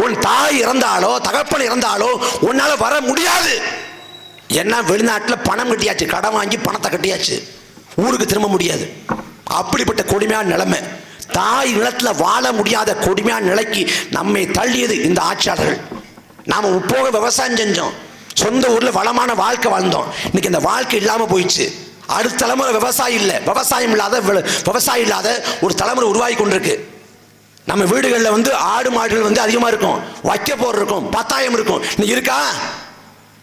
உன் தாய் இறந்தாலோ தகப்பன் இறந்தாலோ உன்னால வர முடியாது. என்ன, வெளிநாட்டில் பணம் கட்டியாச்சு, கடன் வாங்கி பணத்தை கட்டியாச்சு, ஊருக்கு திரும்ப முடியாது. அப்படிப்பட்ட கொடுமையான நிலைமை. தாய் நிலத்தில் வாழ முடியாத கொடுமையான நிலைக்கு நம்மை தள்ளியது இந்த ஆட்சியாளர்கள். நாம போக விவசாயம் செஞ்சோம், சொந்த ஊர்ல வளமான வாழ்க்கை வாழ்ந்தோம். இன்னைக்கு இந்த வாழ்க்கை இல்லாம போயிடுச்சு. அடுத்த தலைமுறை விவசாயம் இல்லை, விவசாயம் இல்லாத ஒரு தலைமுறை உருவாகி கொண்டிருக்கு. நம்ம வீடுகளில் வந்து ஆடு மாடுகள் அதிகமாக இருக்கும், வைக்க போர் இருக்கும், 10,000 இருக்கும். இன்னைக்கு இருக்கா?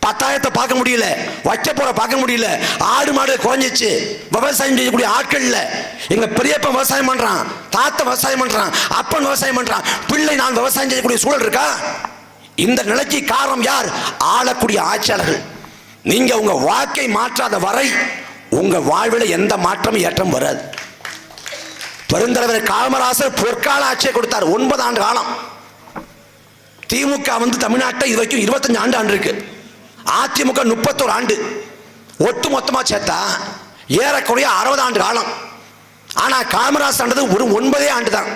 10,000 பார்க்க முடியல, வைக்க போற பார்க்க முடியல. ஆடு மாடு குறைஞ்சிச்சு. விவசாயம் செய்யக்கூடிய ஆட்கள் இல்லை. எங்க பெரியப்பன் விவசாயம் பண்றான், தாத்தா விவசாயம் பண்றான், அப்பன் விவசாயம் பண்றான், பிள்ளை நான் விவசாயம் செய்யக்கூடிய சூழல் இருக்கா? இந்த நிலைக்கு காரணம் யார்? ஆளக்கூடிய ஆட்சியாளர்கள். நீங்க உங்க வாக்கை மாற்றாத வரை உங்க வாழ்வில் எந்த மாற்றமும் ஏற்றம் வராது. பெருந்தலைவர் காமராசர் பொற்கால ஆட்சியை கொடுத்தார். 9 ஆண்டு காலம். திமுக தமிழ்நாட்டை இது வரைக்கும் 25 ஆண்டு இருக்கு. அதிமுக 31 ஆண்டு. ஒட்டு மொத்தமா சேர்த்தா ஏறக்குறைய 60 ஆண்டு காலம். ஆனா காமராசர் ஆண்டது ஒரு 9 ஆண்டு தான்.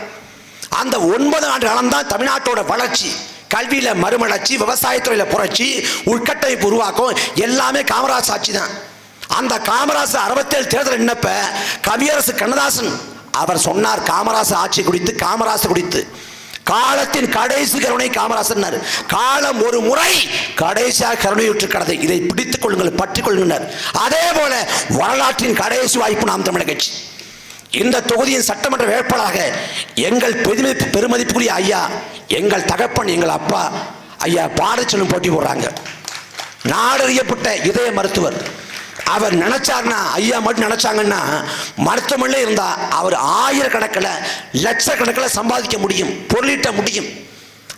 அந்த 9 ஆண்டு காலம் தான் தமிழ்நாட்டோட வளர்ச்சி. கல்வியில மறுமலர்ச்சி, விவசாயத்துறையில புரட்சி, உள்கட்டமைப்பு உருவாக்கம் எல்லாமே காமராஜ் ஆட்சி தான். அந்த காமராஜ் 67 தேர்தல் நின்னப்ப கவியரசு கண்ணதாசன் அவர் சொன்னார் காமராஜ் ஆட்சி குறித்து, காமராஜ் குறித்து. காலத்தின் கடைசி கருணை காமராசர். காலம் ஒரு முறை கடைசியாக கருணையுற்று கடந்து இதை பிடித்துக் கொள்ளுங்கள், பற்றிக் கொள்ளுங்கள். அதே போல வரலாற்றின் கடைசி வாய்ப்பு நாம் தமிழர் கட்சி. இந்த தொகுதியின் சட்டமன்ற வேட்பாளராக எங்கள் பெருமதிப்புக்குரிய ஐயா, எங்கள் தகப்பன், எங்கள் அப்பா ஐயா பாரதிச்செல்வன் போட்டி போடுறாங்க. நாடறியப்பட்ட இதய மருத்துவர். அவர் நினைச்சார்னா, ஐயா மட்டும் நினைச்சாங்கன்னா மருத்துவமனையில் இருந்தா அவர் ஆயிரக்கணக்கில் லட்சக்கணக்கில் சம்பாதிக்க முடியும், பொருளீட்ட முடியும்.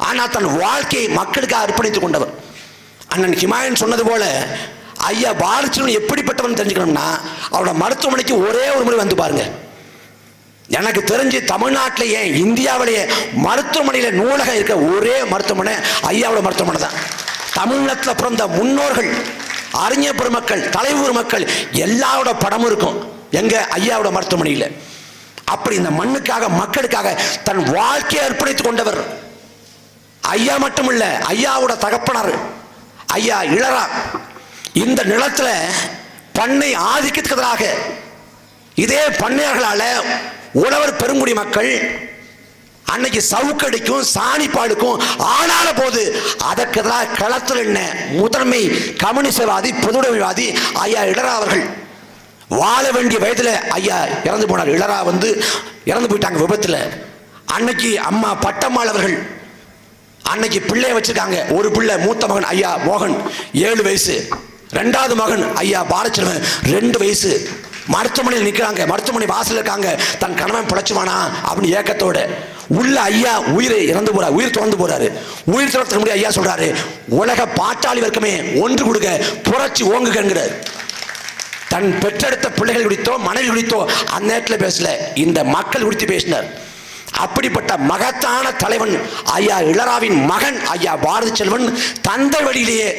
ஆனால் தன் வாழ்க்கையை மக்களுக்காக அர்ப்பணித்துக் கொண்டவர். அண்ணன் ஹிமாயன் சொன்னது போல ஐயா பாரதிச்செல்வன் எப்படிப்பட்டவன் தெரிஞ்சுக்கணும்னா அவரோட மருத்துவமனைக்கு ஒரே ஒரு முறை வந்து பாருங்க. எனக்கு தெரிஞ்சு தமிழ்நாட்டிலேயே இந்தியாவிலேயே மருத்துவமனையில் நூலகம் இருக்க ஒரே மருத்துவமனை ஐயாவோட மருத்துவமனை தான். தமிழ்நாட்டில் பிறந்த முன்னோர்கள், அறிஞர் பெருமக்கள், தலைவர் மக்கள் எல்லாரோட படமும் இருக்கும் எங்க ஐயாவோட மருத்துவமனையில். அப்படி இந்த மண்ணுக்காக மக்களுக்காக தன் வாழ்க்கையை அர்ப்பணித்துக் கொண்டவர் ஐயா மட்டுமில்ல, ஐயாவோட தகப்பனார் ஐயா இளரா. இந்த நிலத்துல பண்ணை ஆதிக்கத்துக்கு எதிராக இதே பண்ணையர்களால உழவர் பெருங்குடி மக்கள் அன்னைக்கு சவுக்கடிக்கும் சாணிப்பாடுக்கும் ஆனால போது அதற்கு எதிராக களத்தில் என்ன முதன்மை கம்யூனிசவாதி பொதுவுடைமைவாதி ஐயா இளரா அவர்கள். வாழ வேண்டிய வயதுல ஐயா இறந்து போனார். இளரா இறந்து போயிட்டாங்க விபத்துல. அன்னைக்கு அம்மா பட்டம்மாள் அவர்கள் அன்னைக்கு பிள்ளைய வச்சிருக்காங்க. ஒரு பிள்ளை, மூத்த மகன் ஐயா மோகன் 7 வயசு, 2வது மகன் ஐயா பாரதிச்செல்வன் 2 வயசு. மருத்துவமனையில் நிற்கிறாங்க, மருத்துவமனை வாசல் இருக்காங்க. தன் கணவன் பிழைச்சுவானா அப்படின்னு ஏக்கத்தோட உள்ள ஐயா உயிரை இறந்து போறாரு, உயிர் துறந்து போறாரு. உயிர் துறத்துக்கு முடியாது ஐயா சொல்றாரு, உலக பாட்டாளி வர்க்கமே ஒன்று கொடுக்க, புரட்சி ஓங்குகிறார். தன் பெற்றெடுத்த பிள்ளைகள் குறித்தோ மனைவி குறித்தோ அந்த நேரத்தில் பேசல, இந்த மக்கள் குறித்து பேசினார். அப்படிப்பட்ட மகத்தான தலைவன் ஐயா இளராவின் மகன் ஐயா பாரதிச்செல்வன் தந்தை வழியிலேயே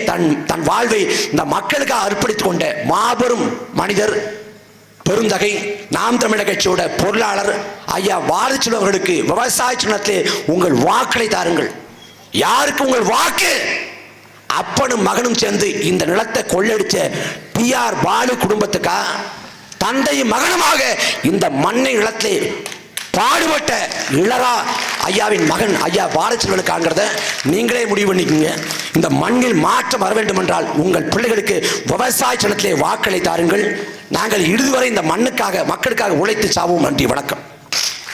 தன் வாழ்வை இந்த மக்களுக்காக அர்ப்பணித்துக் கொண்ட மாபெரும் மனிதர், பெருந்தகை, நாம் தமிழர் கட்சியோட பொருளாளர் ஐயா பாரதிச்செல்வன் அவர்களுக்கு விவசாய சின்னத்திலே உங்கள் வாக்களை தாருங்கள். யாருக்கு உங்கள் வாக்கு? அப்பனும் மகனும் சேர்ந்து இந்த நிலத்தை கொள்ளடிச்ச டி.ஆர். பாலு குடும்பத்துக்கா, தந்தையும் மகனுமாக இந்த மண்ணை நிலத்திலே பாடுபட்ட இளரா ஐயாவின் மகன் ஐயா பாரதிச்செல்வனுக்காங்கிறத நீங்களே முடிவு பண்ணிக்கோங்க. இந்த மண்ணில் மாற்றம் வர வேண்டும் என்றால் உங்கள் பிள்ளைகளுக்கு விவசாய சின்னத்திலே வாக்களை தாருங்கள். நாங்கள் இதுவரை இந்த மண்ணுக்காக மக்களுக்காக உழைத்து சாவோம். நன்றி, வணக்கம்.